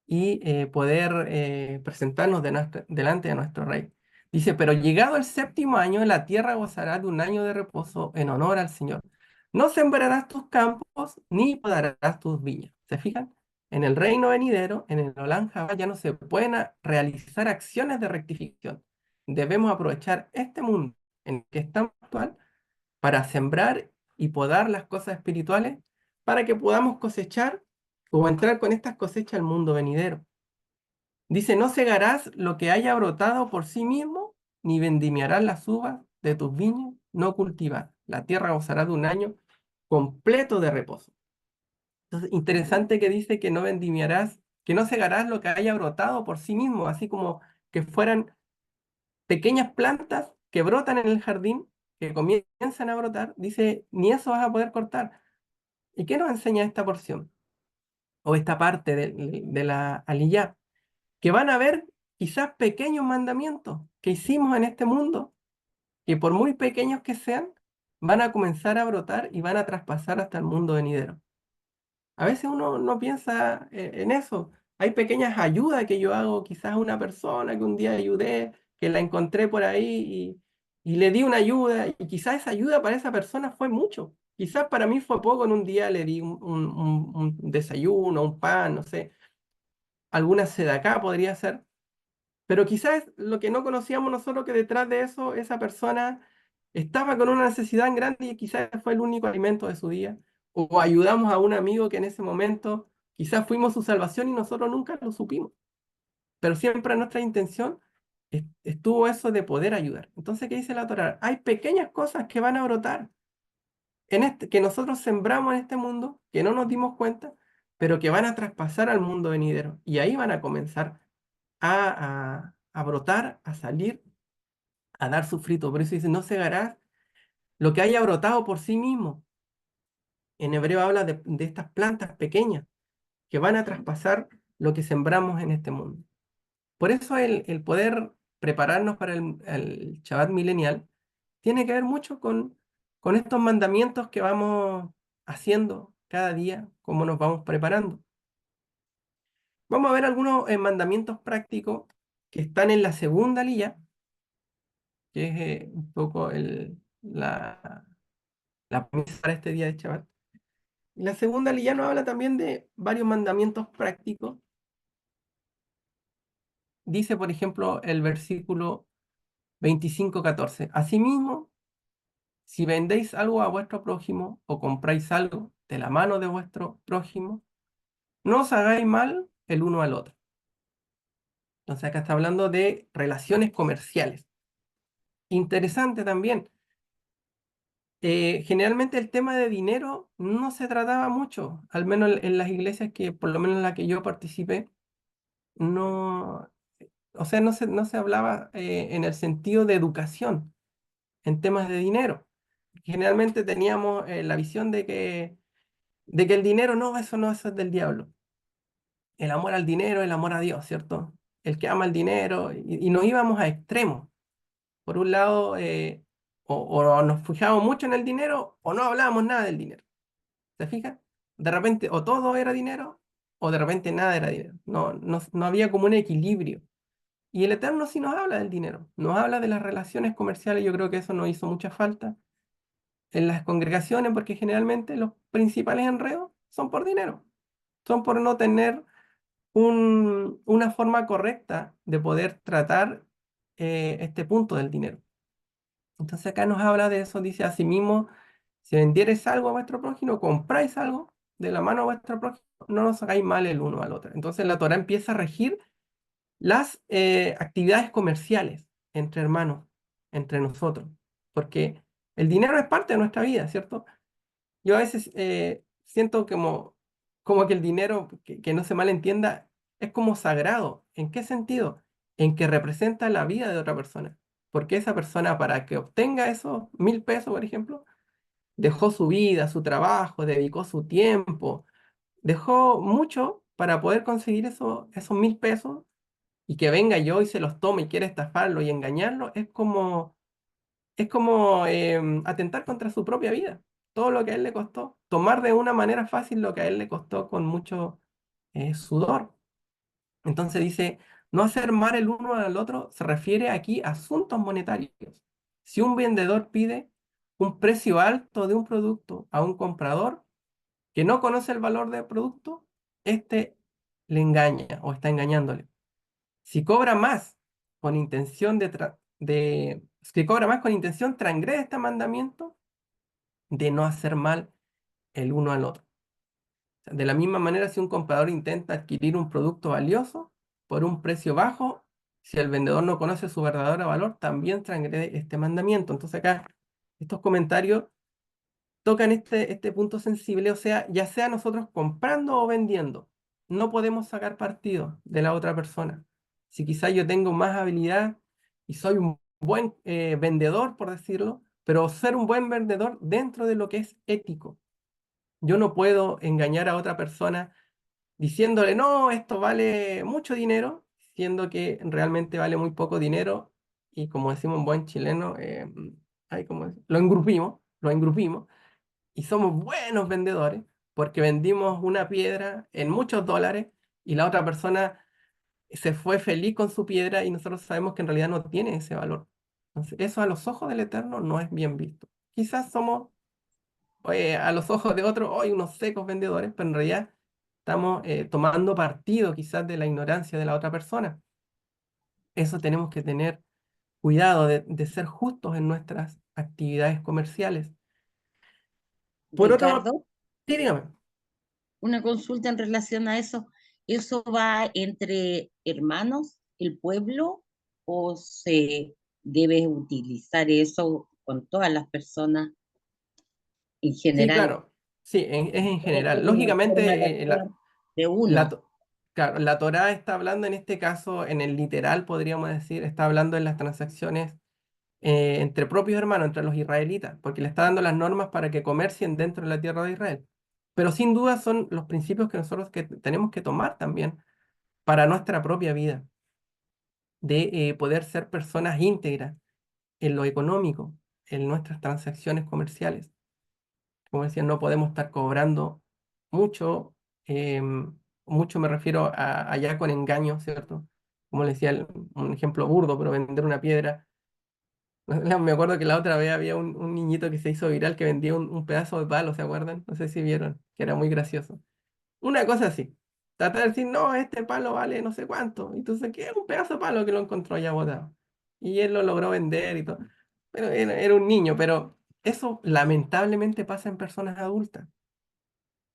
y poder presentarnos delante de nuestro Rey. Dice, pero llegado el 7.º año, la tierra gozará de un año de reposo en honor al Señor. No sembrarás tus campos ni podarás tus viñas. ¿Se fijan? En el reino venidero, en el Olam Jabá, ya no se pueden realizar acciones de rectificación. Debemos aprovechar este mundo en el que estamos actual para sembrar y podar las cosas espirituales para que podamos cosechar o entrar con estas cosechas al mundo venidero. Dice, no cegarás lo que haya brotado por sí mismo, ni vendimiarás las uvas de tus viñas, no cultivar. La tierra gozará de un año completo de reposo. Entonces, interesante que dice que no vendimiarás, que no cegarás lo que haya brotado por sí mismo, así como que fueran pequeñas plantas que brotan en el jardín, que comienzan a brotar, dice, ni eso vas a poder cortar. ¿Y qué nos enseña esta porción? O esta parte de la aliyá, que van a haber quizás pequeños mandamientos que hicimos en este mundo, que por muy pequeños que sean, van a comenzar a brotar y van a traspasar hasta el mundo venidero. A veces uno no piensa en eso. Hay pequeñas ayudas que yo hago quizás a una persona que un día ayudé, que la encontré por ahí y le di una ayuda y quizás esa ayuda para esa persona fue mucho. Quizás para mí fue poco, en un día le di un desayuno, un pan, no sé, alguna sedacá podría ser, pero quizás lo que no conocíamos nosotros que detrás de eso, esa persona estaba con una necesidad grande y quizás fue el único alimento de su día. O ayudamos a un amigo que en ese momento quizás fuimos su salvación y nosotros nunca lo supimos. Pero siempre nuestra intención estuvo eso de poder ayudar. Entonces, ¿qué dice la Torá? Hay pequeñas cosas que van a brotar que nosotros sembramos en este mundo, que no nos dimos cuenta, pero que van a traspasar al mundo venidero. Y ahí van a comenzar a brotar, a salir, a dar su fruto. Por eso dice, no cegarás lo que haya brotado por sí mismo. En hebreo habla de estas plantas pequeñas que van a traspasar lo que sembramos en este mundo. Por eso el poder prepararnos para el Shabbat milenial tiene que ver mucho con estos mandamientos que vamos haciendo cada día, cómo nos vamos preparando. Vamos a ver algunos mandamientos prácticos que están en la segunda lilla, que es un poco la promesa para este día de Shabbat. Y la segunda lilla nos habla también de varios mandamientos prácticos. Dice, por ejemplo, el versículo 25:14. Asimismo, si vendéis algo a vuestro prójimo o compráis algo de la mano de vuestro prójimo, no os hagáis mal el uno al otro. Entonces acá está hablando de relaciones comerciales. Interesante también. Generalmente el tema de dinero no se trataba mucho, al menos en las iglesias que, por lo menos en la que yo participé, no, o sea, no se hablaba en el sentido de educación en temas de dinero. Generalmente teníamos la visión de que el dinero, no, eso no, eso es del diablo. El amor al dinero, el amor a Dios, ¿cierto? El que ama el dinero, y nos íbamos a extremos. Por un lado, o nos fijábamos mucho en el dinero o no hablábamos nada del dinero. ¿Se fija? De repente o todo era dinero o de repente nada era dinero. No había como un equilibrio. Y el Eterno sí nos habla del dinero, nos habla de las relaciones comerciales. Yo creo que eso nos hizo mucha falta en las congregaciones porque generalmente los principales enredos son por dinero, son por no tener una forma correcta de poder tratar este punto del dinero. Entonces acá nos habla de eso, dice asimismo, si vendieres algo a vuestro prójimo, compráis algo de la mano a vuestro prójimo, no nos hagáis mal el uno al otro. Entonces la Torá empieza a regir las actividades comerciales entre hermanos, entre nosotros, porque el dinero es parte de nuestra vida, ¿cierto? Yo a veces siento como que el dinero, que no se malentienda, es como sagrado. ¿En qué sentido? En que representa la vida de otra persona. Porque esa persona, para que obtenga esos 1.000 pesos, por ejemplo, dejó su vida, su trabajo, dedicó su tiempo, dejó mucho para poder conseguir esos 1.000 pesos, y que venga yo y se los tome y quiera estafarlo y engañarlo, es como atentar contra su propia vida. Todo lo que a él le costó, tomar de una manera fácil lo que a él le costó con mucho sudor. Entonces dice, no hacer mal el uno al otro se refiere aquí a asuntos monetarios. Si un vendedor pide un precio alto de un producto a un comprador que no conoce el valor del producto, este le engaña o está engañándole. Si cobra más con intención si cobra más con intención, transgrede este mandamiento de no hacer mal el uno al otro. O sea, de la misma manera, si un comprador intenta adquirir un producto valioso por un precio bajo, si el vendedor no conoce su verdadero valor, también transgrede este mandamiento. Entonces acá estos comentarios tocan este punto sensible, o sea, ya sea nosotros comprando o vendiendo, no podemos sacar partido de la otra persona. Si quizás yo tengo más habilidad y soy un buen vendedor, por decirlo, pero ser un buen vendedor dentro de lo que es ético. Yo no puedo engañar a otra persona diciéndole, no, esto vale mucho dinero, siendo que realmente vale muy poco dinero, y como decimos en buen chileno, lo engrupimos y somos buenos vendedores porque vendimos una piedra en muchos dólares y la otra persona se fue feliz con su piedra y nosotros sabemos que en realidad no tiene ese valor. Entonces, eso a los ojos del Eterno no es bien visto. Quizás somos, a los ojos de otros, hoy unos secos vendedores, pero en realidad estamos tomando partido quizás de la ignorancia de la otra persona. Eso tenemos que tener cuidado de ser justos en nuestras actividades comerciales. Por otro, Ricardo, sí, dígame. una consulta en relación a eso. ¿Eso va entre hermanos, el pueblo, o se debe utilizar eso con todas las personas en Sí, general? claro. Sí, es en Es general. una forma de Lógicamente, actuar de la, uno. to- claro, la Torá está hablando en este caso, en el literal, podríamos decir, está hablando en las transacciones entre propios hermanos, entre los israelitas, porque le está dando las normas para que comercien dentro de la tierra de Israel. Pero sin duda son los principios que nosotros tenemos que tomar también para nuestra propia vida, de poder ser personas íntegras en lo económico, en nuestras transacciones comerciales. Como decía, no podemos estar cobrando mucho, mucho me refiero a allá con engaño, ¿cierto? Como le decía, un ejemplo burdo, pero vender una piedra. Me acuerdo que la otra vez había un niñito que se hizo viral que vendía un pedazo de palo, ¿se acuerdan? No sé si vieron, que era muy gracioso. Una cosa así. Tratar de decir, no, este palo vale no sé cuánto. Entonces, ¿qué es un pedazo de palo que lo encontró allá botado? Y él lo logró vender y todo. Pero era un niño, pero eso lamentablemente pasa en personas adultas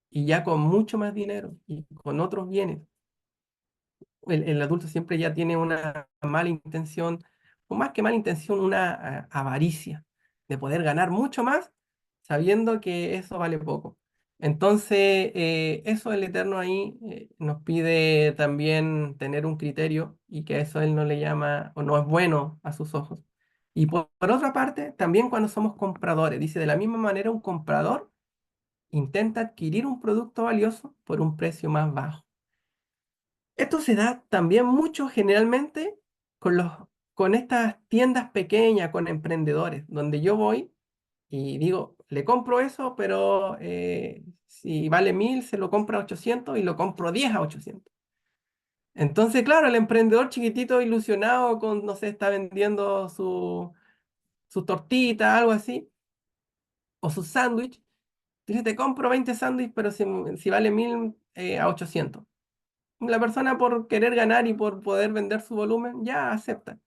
y ya con mucho más dinero y con otros bienes. El adulto siempre ya tiene una mala intención, o más que mala intención, una avaricia de poder ganar mucho más sabiendo que eso vale poco. Entonces, eso el Eterno ahí nos pide también tener un criterio y que eso Él no le llama o no es bueno a sus ojos. Y por otra parte, también cuando somos compradores, dice de la misma manera un comprador intenta adquirir un producto valioso por un precio más bajo. Esto se da también mucho generalmente con con estas tiendas pequeñas, con emprendedores, donde yo voy y digo, le compro eso, pero si vale 1000, se lo compra a 800 y lo compro 10 a 800. Entonces, claro, el emprendedor chiquitito ilusionado con, no sé, está vendiendo su tortita, algo así, o su sándwich, dice, te compro 20 sándwiches, pero si vale 1000 a 800. La persona por querer ganar y por poder vender su volumen, ya acepta.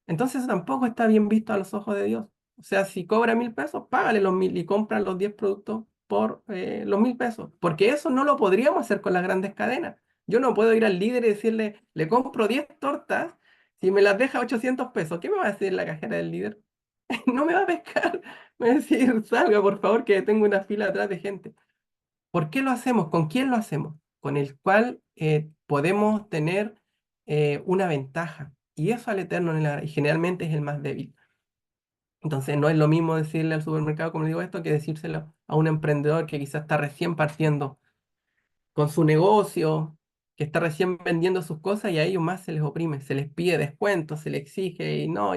Entonces eso tampoco está bien visto a los ojos de Dios. O sea, si cobra 1000 pesos, págale los 1000 y compra los 10 productos por los 1000 pesos. Porque eso no lo podríamos hacer con las grandes cadenas. Yo no puedo ir al líder y decirle, le compro 10 tortas, si me las deja 800 pesos, ¿qué me va a decir la cajera del líder? No me va a pescar. Me va a decir, salga por favor, que tengo una fila atrás de gente. ¿Por qué lo hacemos? ¿Con quién lo hacemos? Con el cual podemos tener una ventaja. Y eso al Eterno y generalmente es el más débil. Entonces no es lo mismo decirle al supermercado, como digo esto, que decírselo a un emprendedor que quizás está recién partiendo con su negocio, que está recién vendiendo sus cosas y a ellos más se les oprime, se les pide descuento, se les exige y no.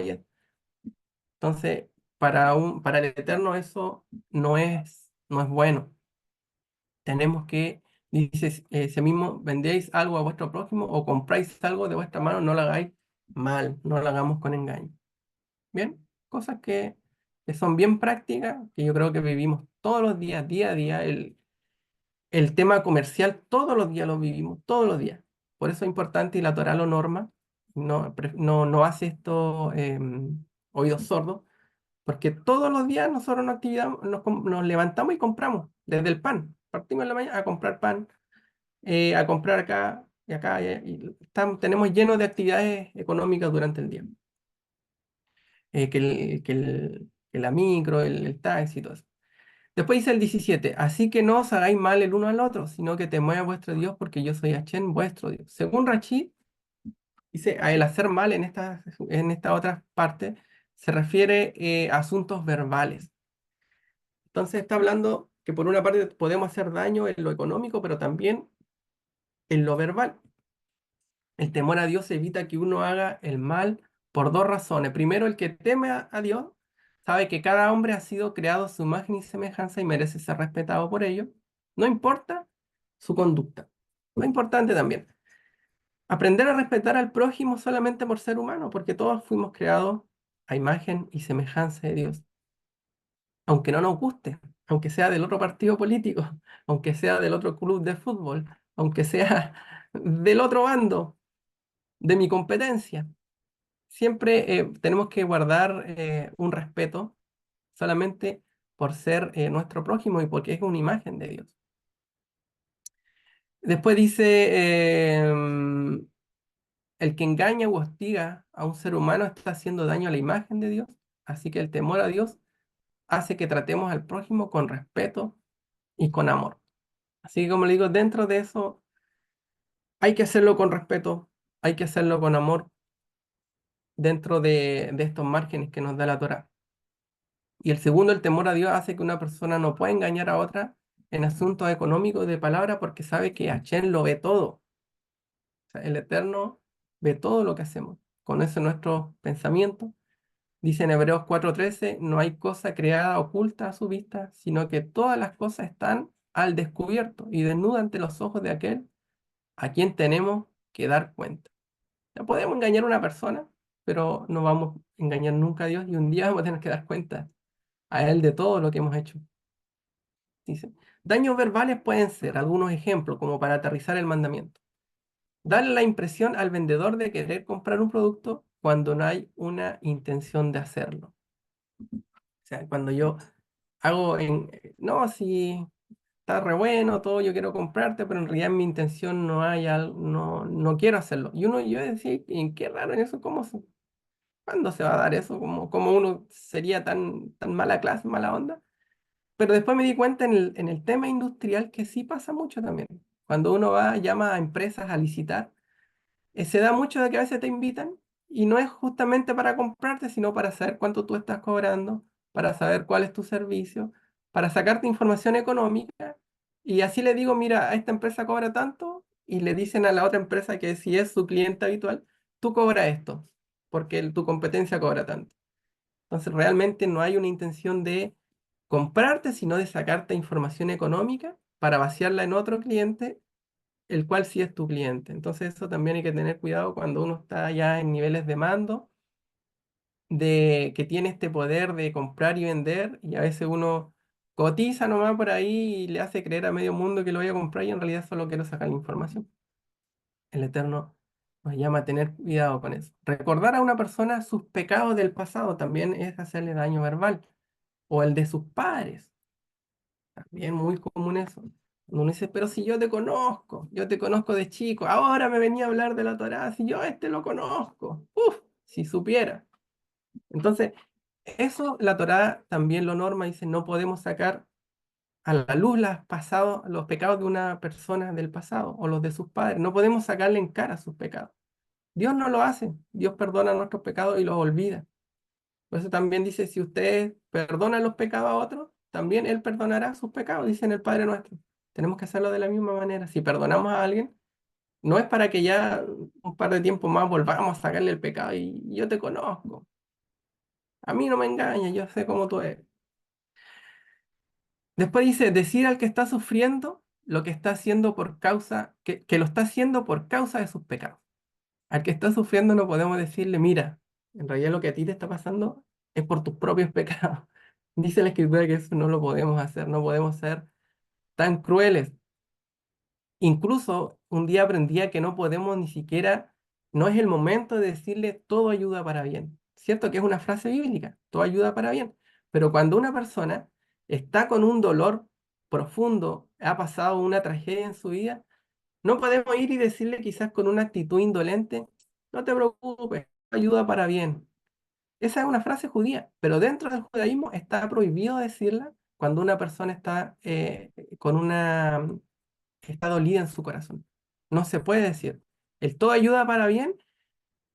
Entonces, para el Eterno eso no es bueno. Tenemos que, dice ese mismo, vendéis algo a vuestro prójimo o compráis algo de vuestra mano, no lo hagáis mal, no lo hagamos con engaño. Bien, cosas que son bien prácticas, que yo creo que vivimos todos los días, día a día. El tema comercial todos los días lo vivimos, todos los días. Por eso es importante y la Torá lo norma, no hace esto oídos sordos, porque todos los días nosotros nos levantamos y compramos, desde el pan. Partimos en la mañana a comprar pan, a comprar acá y acá, tenemos lleno de actividades económicas durante el día. Que la micro, el taxi y todo eso. Después dice el 17, así que no os hagáis mal el uno al otro, sino que temáis a vuestro Dios, porque yo soy Hachén, vuestro Dios. Según Rachid, dice, a el hacer mal en esta otra parte, se refiere a asuntos verbales. Entonces está hablando que por una parte podemos hacer daño en lo económico, pero también en lo verbal. El temor a Dios evita que uno haga el mal por dos razones. Primero, el que teme a Dios sabe que cada hombre ha sido creado a su imagen y semejanza y merece ser respetado por ello. No importa su conducta. Lo importante también, aprender a respetar al prójimo solamente por ser humano, porque todos fuimos creados a imagen y semejanza de Dios. Aunque no nos guste, aunque sea del otro partido político, aunque sea del otro club de fútbol, aunque sea del otro bando, de mi competencia. Siempre tenemos que guardar un respeto solamente por ser nuestro prójimo y porque es una imagen de Dios. Después dice, el que engaña o hostiga a un ser humano está haciendo daño a la imagen de Dios, así que el temor a Dios hace que tratemos al prójimo con respeto y con amor. Así que como le digo, dentro de eso hay que hacerlo con respeto, hay que hacerlo con amor dentro de estos márgenes que nos da la Torá. Y el segundo, el temor a Dios hace que una persona no pueda engañar a otra en asuntos económicos de palabra porque sabe que Hashem lo ve todo. O sea, el Eterno ve todo lo que hacemos. Conoce nuestros pensamientos. Dice en Hebreos 4:13, no hay cosa creada oculta a su vista, sino que todas las cosas están al descubierto y desnudas ante los ojos de aquel a quien tenemos que dar cuenta. Ya podemos engañar a una persona, pero no vamos a engañar nunca a Dios y un día vamos a tener que dar cuenta a Él de todo lo que hemos hecho. Dice, daños verbales pueden ser algunos ejemplos como para aterrizar el mandamiento. Darle la impresión al vendedor de querer comprar un producto cuando no hay una intención de hacerlo. O sea, cuando yo no, si está re bueno, todo, yo quiero comprarte, pero en realidad en mi intención no quiero hacerlo. Yo decía, ¿en qué raro en eso? ¿Cuándo se va a dar eso? ¿Cómo uno sería tan mala clase, mala onda? Pero después me di cuenta en el tema industrial que sí pasa mucho también. Cuando uno va, llama a empresas a licitar, se da mucho de que a veces te invitan y no es justamente para comprarte, sino para saber cuánto tú estás cobrando, para saber cuál es tu servicio, para sacarte información económica. Y así le digo, mira, a esta empresa cobra tanto y le dicen a la otra empresa que si es su cliente habitual, tú cobras esto, porque tu competencia cobra tanto. Entonces realmente no hay una intención de comprarte, sino de sacarte información económica para vaciarla en otro cliente, el cual sí es tu cliente. Entonces eso también hay que tener cuidado cuando uno está ya en niveles de mando, de que tiene este poder de comprar y vender, y a veces uno cotiza nomás por ahí y le hace creer a medio mundo que lo voy a comprar y en realidad solo quiero sacar la información. El Eterno nos llama a tener cuidado con eso. Recordar a una persona sus pecados del pasado también es hacerle daño verbal, o el de sus padres. También muy común eso. Uno dice, pero si yo te conozco de chico, ahora me venía a hablar de la Torá, si yo a este lo conozco, uf, si supiera. Entonces, eso la Torá también lo norma, dice, no podemos sacar a la luz los pecados de una persona del pasado o los de sus padres, no podemos sacarle en cara sus pecados. Dios no lo hace, Dios perdona nuestros pecados y los olvida. Por eso también dice, si ustedes perdonan los pecados a otros, también Él perdonará sus pecados, dice en el Padre nuestro. Tenemos que hacerlo de la misma manera. Si perdonamos a alguien, no es para que ya un par de tiempo más volvamos a sacarle el pecado y yo te conozco. A mí no me engañas, yo sé cómo tú eres. Después dice, decir al que está sufriendo lo que está haciendo por causa, que lo está haciendo por causa de sus pecados. Al que está sufriendo no podemos decirle, mira, en realidad lo que a ti te está pasando es por tus propios pecados. Dice la Escritura que eso no lo podemos hacer, no podemos ser tan crueles. Incluso un día aprendí a que no podemos ni siquiera, no es el momento de decirle todo ayuda para bien. Cierto que es una frase bíblica, todo ayuda para bien. Pero cuando una persona está con un dolor profundo, ha pasado una tragedia en su vida, no podemos ir y decirle quizás con una actitud indolente, no te preocupes, ayuda para bien. Esa es una frase judía, pero dentro del judaísmo está prohibido decirla cuando una persona está con una, está dolida en su corazón. No se puede decir. El todo ayuda para bien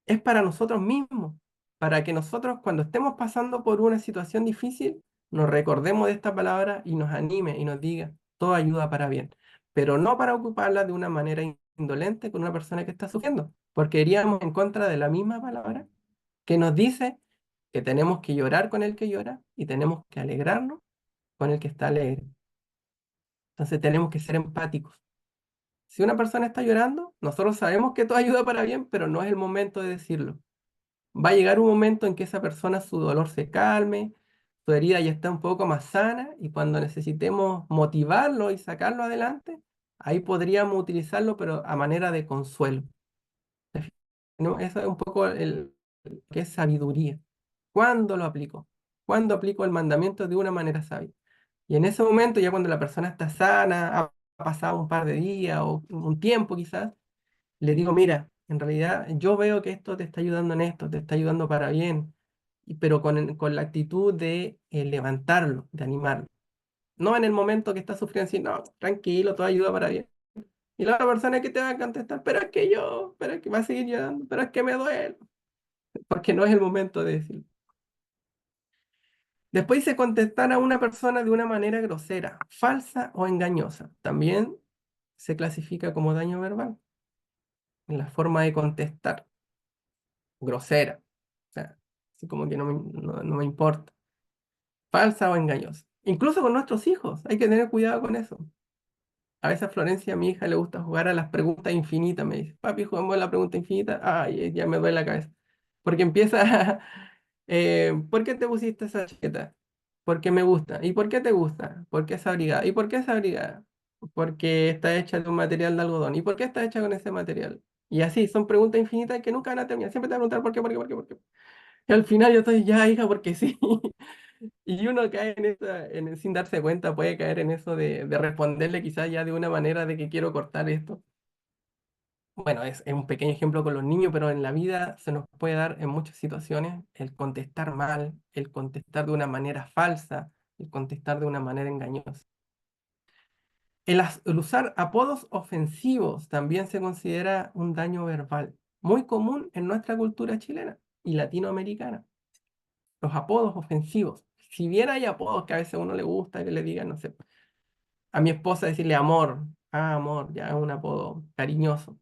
es para nosotros mismos, para que nosotros cuando estemos pasando por una situación difícil, nos recordemos de esta palabra y nos anime y nos diga, todo ayuda para bien, pero no para ocuparla de una manera indolente con una persona que está sufriendo, porque iríamos en contra de la misma palabra que nos dice que tenemos que llorar con el que llora y tenemos que alegrarnos con el que está alegre. Entonces tenemos que ser empáticos. Si una persona está llorando, nosotros sabemos que todo ayuda para bien, pero no es el momento de decirlo. Va a llegar un momento en que esa persona, su dolor se calme, su herida ya está un poco más sana y cuando necesitemos motivarlo y sacarlo adelante, ahí podríamos utilizarlo, pero a manera de consuelo. ¿No? Eso es un poco que es sabiduría. ¿Cuándo lo aplico? ¿Cuándo aplico el mandamiento de una manera sabia? Y en ese momento, ya cuando la persona está sana, ha pasado un par de días o un tiempo quizás, le digo, mira, en realidad yo veo que esto te está ayudando en esto, te está ayudando para bien, pero con la actitud de levantarlo, de animarlo. No en el momento que está sufriendo, así, no, tranquilo, todo ayuda para bien. Y la otra persona que te va a contestar, pero es que va a seguir llorando, pero es que me duele, porque no es el momento de decirlo. Después dice contestar a una persona de una manera grosera, falsa o engañosa. También se clasifica como daño verbal, en la forma de contestar, grosera. O sea, así como que no me importa. Falsa o engañosa. Incluso con nuestros hijos, hay que tener cuidado con eso. A veces a Florencia, a mi hija, le gusta jugar a las preguntas infinitas. Me dice, papi, jugamos a la pregunta infinita. Ay, ya me duele la cabeza. Porque empieza, ¿por qué te pusiste esa chaqueta? Porque me gusta. ¿Y por qué te gusta? ¿Por qué esa abrigada? ¿Y por qué esa abrigada? Porque está hecha de un material de algodón. ¿Y por qué está hecha con ese material? Y así, son preguntas infinitas que nunca van a terminar. Siempre te van a preguntar por qué. Y al final yo estoy, ya, hija, porque sí. Y uno cae en sin darse cuenta, puede caer en eso de responderle quizás ya de una manera de que quiero cortar esto. Bueno, es un pequeño ejemplo con los niños, pero en la vida se nos puede dar en muchas situaciones el contestar mal, el contestar de una manera falsa, el contestar de una manera engañosa. El usar apodos ofensivos también se considera un daño verbal, muy común en nuestra cultura chilena y latinoamericana. Los apodos ofensivos. Si bien hay apodos que a veces a uno le gusta que le digan, no sé, a mi esposa decirle amor, ah, amor, ya es un apodo cariñoso.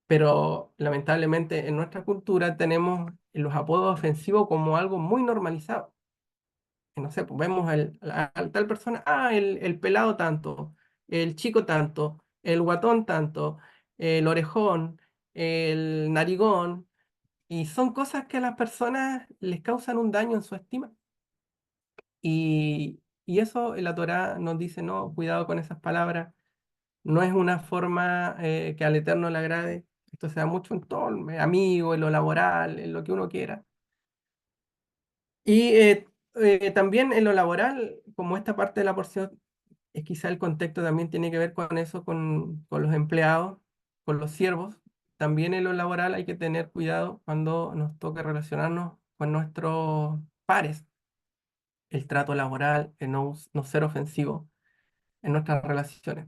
Pero lamentablemente en nuestra cultura tenemos los apodos ofensivos como algo muy normalizado. No sé, pues vemos al tal persona, ah, el pelado tanto, el chico tanto, el guatón tanto, el orejón, el narigón, y son cosas que a las personas les causan un daño en su estima. Y eso la Torá nos dice, no, cuidado con esas palabras, no es una forma que al Eterno le agrade. Esto se da mucho en todo, amigo, en lo laboral, en lo que uno quiera. Y también en lo laboral, como esta parte de la porción, es quizá el contexto también tiene que ver con eso, con los empleados, con los siervos. También en lo laboral hay que tener cuidado cuando nos toca relacionarnos con nuestros pares. El trato laboral, el no ser ofensivo en nuestras relaciones.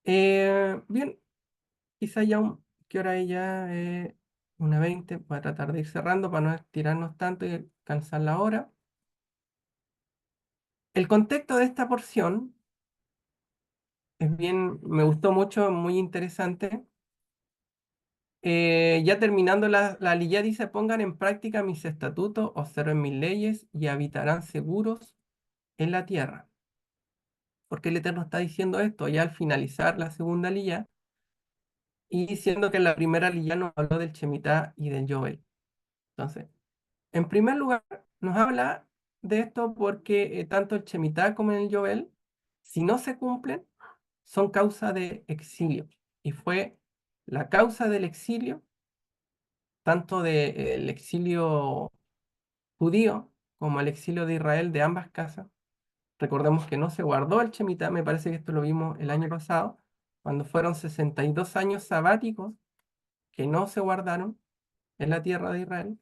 Bien, quizá ya, ¿qué hora es ya? 1:20, voy a tratar de ir cerrando para no estirarnos tanto y alcanzar la hora. El contexto de esta porción es bien, me gustó mucho, muy interesante. Ya terminando la lilla dice, pongan en práctica mis estatutos, observen mis leyes y habitarán seguros en la tierra. ¿Por qué el Eterno está diciendo esto? Ya al finalizar la segunda lilla y diciendo que en la primera lilla nos habló del Shemitah y del Yovel. Entonces, en primer lugar, nos habla de esto porque tanto el Shemitah como el Yovel, si no se cumplen, son causa de exilio. Y fue la causa del exilio, tanto del exilio judío como el exilio de Israel de ambas casas. Recordemos que no se guardó el Shemitah, me parece que esto lo vimos el año pasado, cuando fueron 62 años sabáticos que no se guardaron en la tierra de Israel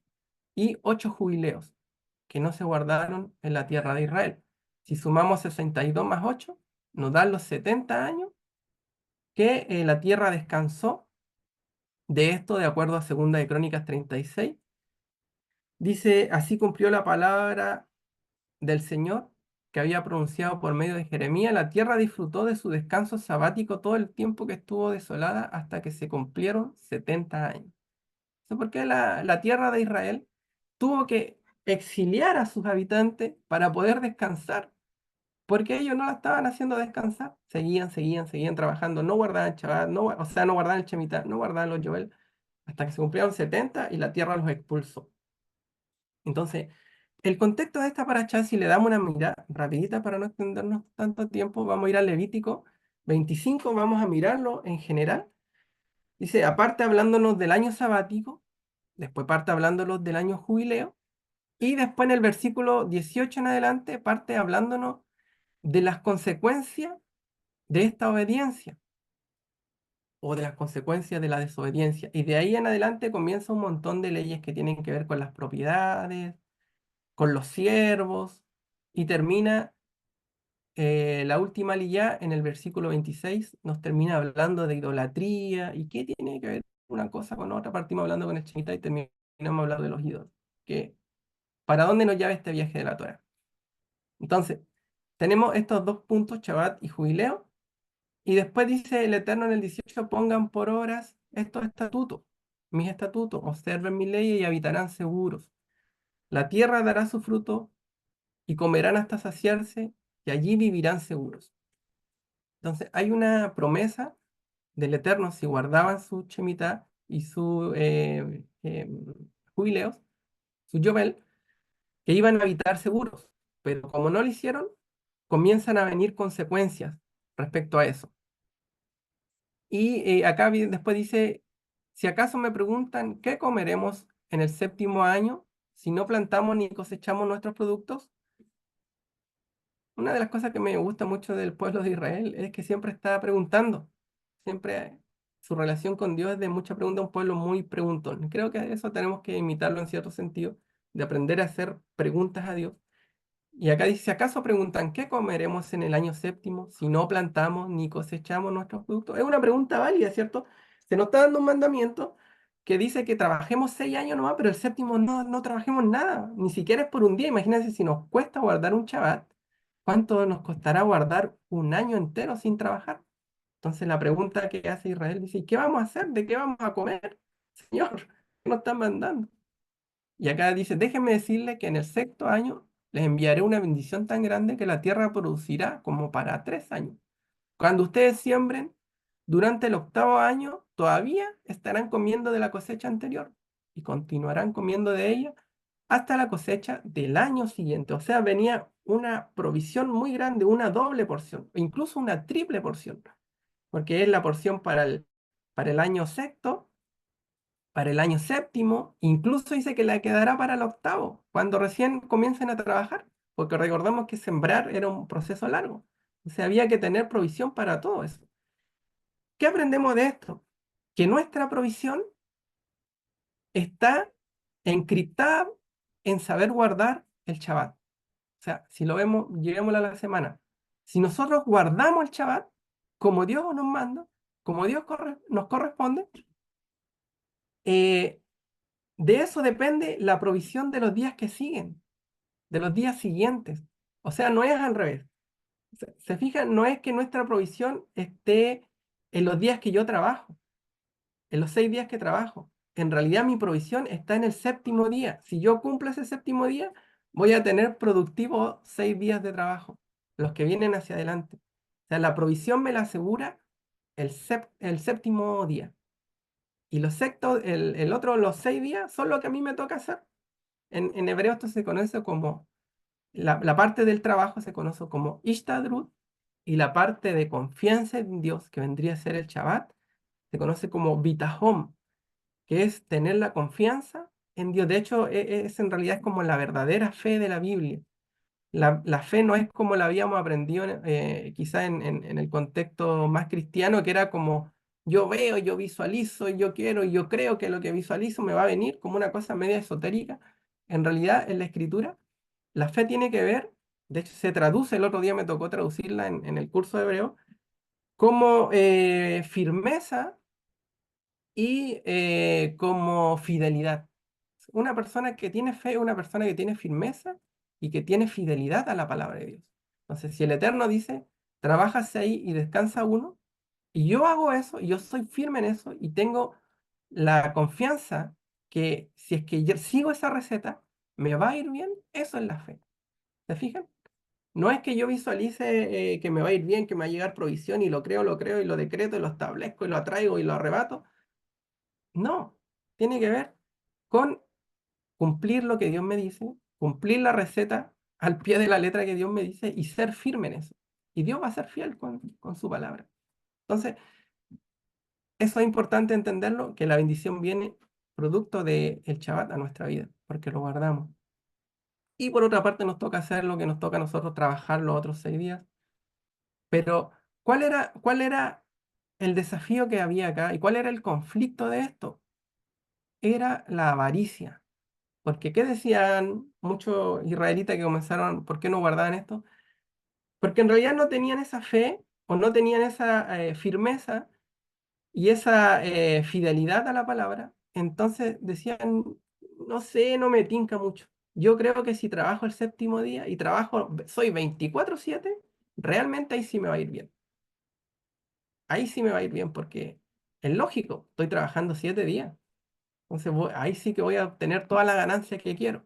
y 8 jubileos que no se guardaron en la tierra de Israel. Si sumamos 62 más 8, nos dan los 70 años que la tierra descansó. De esto, de acuerdo a Segunda de Crónicas 36, dice, así cumplió la palabra del Señor que había pronunciado por medio de Jeremías, la tierra disfrutó de su descanso sabático todo el tiempo que estuvo desolada hasta que se cumplieron 70 años. ¿Eso por qué la tierra de Israel tuvo que exiliar a sus habitantes para poder descansar? Porque ellos no la estaban haciendo descansar. Seguían trabajando, no guardaban el Shabbat, no, o sea, no guardaban el Shemitah, no guardaban los Yovel, hasta que se cumplieron 70 y la tierra los expulsó. Entonces, el contexto de esta paracha, si le damos una mirada rapidita para no extendernos tanto tiempo, vamos a ir al Levítico 25, vamos a mirarlo en general. Dice, aparte hablándonos del año sabático, después parte hablándonos del año jubileo, y después en el versículo 18 en adelante parte hablándonos de las consecuencias de esta obediencia o de las consecuencias de la desobediencia. Y de ahí en adelante comienza un montón de leyes que tienen que ver con las propiedades, con los siervos, y termina la última liyá en el versículo 26, nos termina hablando de idolatría. ¿Y qué tiene que ver una cosa con otra? Partimos hablando con el Shemitah y terminamos hablando de los ídolos. ¿Para dónde nos lleva este viaje de la Torah? Entonces, tenemos estos dos puntos, Shabbat y Jubileo, y después dice el Eterno en el 18, pongan por obras estos estatutos, mis estatutos, observen mis leyes y habitarán seguros. La tierra dará su fruto y comerán hasta saciarse, y allí vivirán seguros. Entonces, hay una promesa del Eterno, si guardaban su Shemitah y su jubileos, su Yobel, que iban a habitar seguros. Pero como no lo hicieron, comienzan a venir consecuencias respecto a eso. Y acá después dice, si acaso me preguntan, ¿qué comeremos en el séptimo año si no plantamos ni cosechamos nuestros productos? Una de las cosas que me gusta mucho del pueblo de Israel es que siempre está preguntando. Siempre su relación con Dios es de mucha pregunta, un pueblo muy preguntón. Creo que eso tenemos que imitarlo en cierto sentido, de aprender a hacer preguntas a Dios. Y acá dice, ¿acaso preguntan qué comeremos en el año séptimo si no plantamos ni cosechamos nuestros productos? Es una pregunta válida, ¿cierto? Se nos está dando un mandamiento que dice que trabajemos 6 años nomás, pero el séptimo no trabajemos nada, ni siquiera es por un día. Imagínense si nos cuesta guardar un Shabbat, ¿cuánto nos costará guardar un año entero sin trabajar? Entonces la pregunta que hace Israel dice, ¿y qué vamos a hacer? ¿De qué vamos a comer? Señor, ¿qué nos están mandando? Y acá dice, déjenme decirle que en el sexto año les enviaré una bendición tan grande que la tierra producirá como para 3 años. Cuando ustedes siembren, durante el octavo año todavía estarán comiendo de la cosecha anterior y continuarán comiendo de ella hasta la cosecha del año siguiente. O sea, venía una provisión muy grande, una doble porción, e incluso una triple porción, porque es la porción para el año sexto, para el año séptimo, incluso dice que la quedará para el octavo, cuando recién comiencen a trabajar, porque recordamos que sembrar era un proceso largo. O sea, había que tener provisión para todo eso. ¿Qué aprendemos de esto? Que nuestra provisión está encriptada en saber guardar el Shabbat. O sea, si lo vemos, llevémoslo a la semana. Si nosotros guardamos el Shabbat como Dios nos manda, como Dios nos corresponde, eh, de eso depende la provisión de los días que siguen, de los días siguientes. O sea, no es al revés. Se fijan, no es que nuestra provisión esté en los días que yo trabajo, en los 6 días que trabajo. En realidad mi provisión está en el séptimo día. Si yo cumplo ese séptimo día, voy a tener productivo 6 días de trabajo, los que vienen hacia adelante. O sea, la provisión me la asegura el séptimo día. Y el otro, los 6 días, son lo que a mí me toca hacer. En hebreo esto se conoce como, la parte del trabajo se conoce como Ishtadrut, y la parte de confianza en Dios, que vendría a ser el Shabbat, se conoce como Bitahom, que es tener la confianza en Dios. De hecho, en realidad es como la verdadera fe de la Biblia. La fe no es como la habíamos aprendido quizá en el contexto más cristiano, que era como yo veo, yo visualizo, yo quiero y yo creo que lo que visualizo me va a venir como una cosa media esotérica. En realidad, en la escritura, la fe tiene que ver, de hecho se traduce, el otro día me tocó traducirla en el curso de hebreo, como firmeza y como fidelidad. Una persona que tiene fe es una persona que tiene firmeza y que tiene fidelidad a la palabra de Dios. Entonces, si el Eterno dice, trabaja 6 y descansa uno, y yo hago eso, y yo soy firme en eso, y tengo la confianza que si es que yo sigo esa receta, me va a ir bien, eso es la fe. ¿Se fijan? No es que yo visualice que me va a ir bien, que me va a llegar provisión y lo creo y lo decreto y lo establezco y lo atraigo y lo arrebato. No, tiene que ver con cumplir lo que Dios me dice, cumplir la receta al pie de la letra que Dios me dice y ser firme en eso. Y Dios va a ser fiel con su palabra. Entonces, eso es importante entenderlo, que la bendición viene producto del Shabbat a nuestra vida, porque lo guardamos. Y por otra parte nos toca hacer lo que nos toca a nosotros, trabajar los otros 6 días. Pero, ¿cuál era el desafío que había acá? ¿Y cuál era el conflicto de esto? Era la avaricia. Porque, ¿qué decían muchos israelitas que comenzaron, por qué no guardaban esto? Porque en realidad no tenían esa fe o no tenían esa firmeza y esa fidelidad a la palabra. Entonces decían, no sé, no me tinca mucho. Yo creo que si trabajo el séptimo día y soy 24/7, realmente ahí sí me va a ir bien. Ahí sí me va a ir bien porque es lógico, estoy trabajando 7 días. Entonces ahí sí que voy a obtener toda la ganancia que quiero.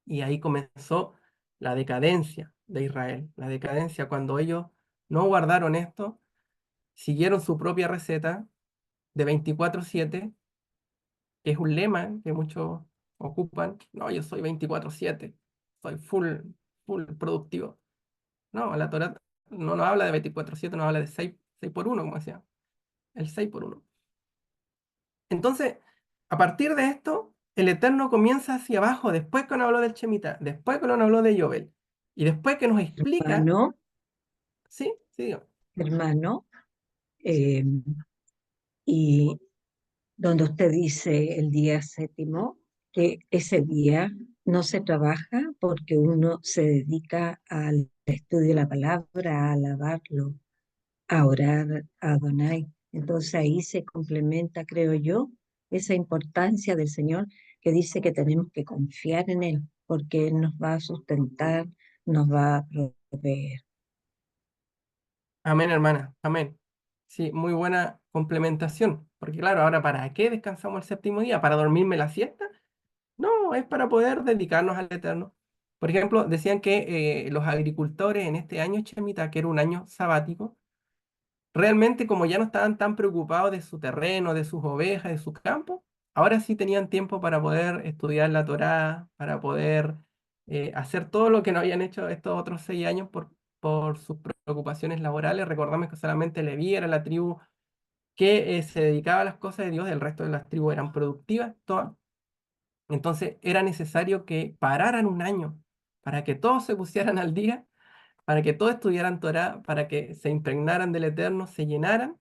Y ahí comenzó la decadencia de Israel. La decadencia cuando ellos no guardaron esto, siguieron su propia receta de 24/7, que es un lema que muchos ocupan. No, yo soy 24/7, soy full productivo. No, la Torá no nos habla de 24/7, nos habla de 6 por 1, como decía, el 6 por 1. Entonces, a partir de esto, el Eterno comienza hacia abajo, después que nos habló del Shemitah, después que nos habló de Yobel, y después que nos explica, Hermano, sí, sí, dígame. hermano, eh, y donde usted dice el día séptimo, que ese día no se trabaja porque uno se dedica al estudio de la palabra, a alabarlo, a orar a Adonai. Entonces ahí se complementa, creo yo, esa importancia del Señor que dice que tenemos que confiar en Él, porque Él nos va a sustentar, nos va a proveer. Amén, hermana, amén. Sí, muy buena complementación, porque claro, ahora ¿para qué descansamos el séptimo día? ¿Para dormirme la siesta? No, es para poder dedicarnos al Eterno. Por ejemplo, decían que los agricultores en este año Chemita, que era un año sabático, realmente como ya no estaban tan preocupados de su terreno, de sus ovejas, de sus campos, ahora sí tenían tiempo para poder estudiar la Torá, para poder hacer todo lo que no habían hecho estos otros 6 años por sus preocupaciones laborales. Recordamos que solamente Leví era la tribu que se dedicaba a las cosas de Dios, el resto de las tribus eran productivas, todas. Entonces era necesario que pararan un año para que todos se pusieran al día, para que todos estudiaran Torá, para que se impregnaran del Eterno, se llenaran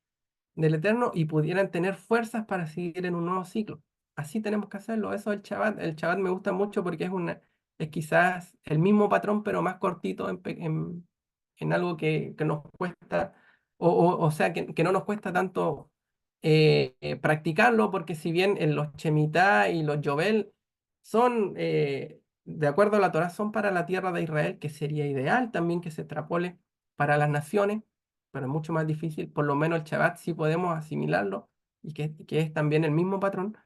del Eterno y pudieran tener fuerzas para seguir en un nuevo ciclo. Así tenemos que hacerlo. Eso del Shabbat. El Shabbat me gusta mucho porque es quizás el mismo patrón, pero más cortito en algo que nos cuesta, o sea, que no nos cuesta tanto practicarlo, porque si bien en los Shemitah y los Yobel son, de acuerdo a la Torah, son para la tierra de Israel, que sería ideal también que se extrapole para las naciones, pero es mucho más difícil. Por lo menos el Shabbat sí podemos asimilarlo y que es también el mismo patrón.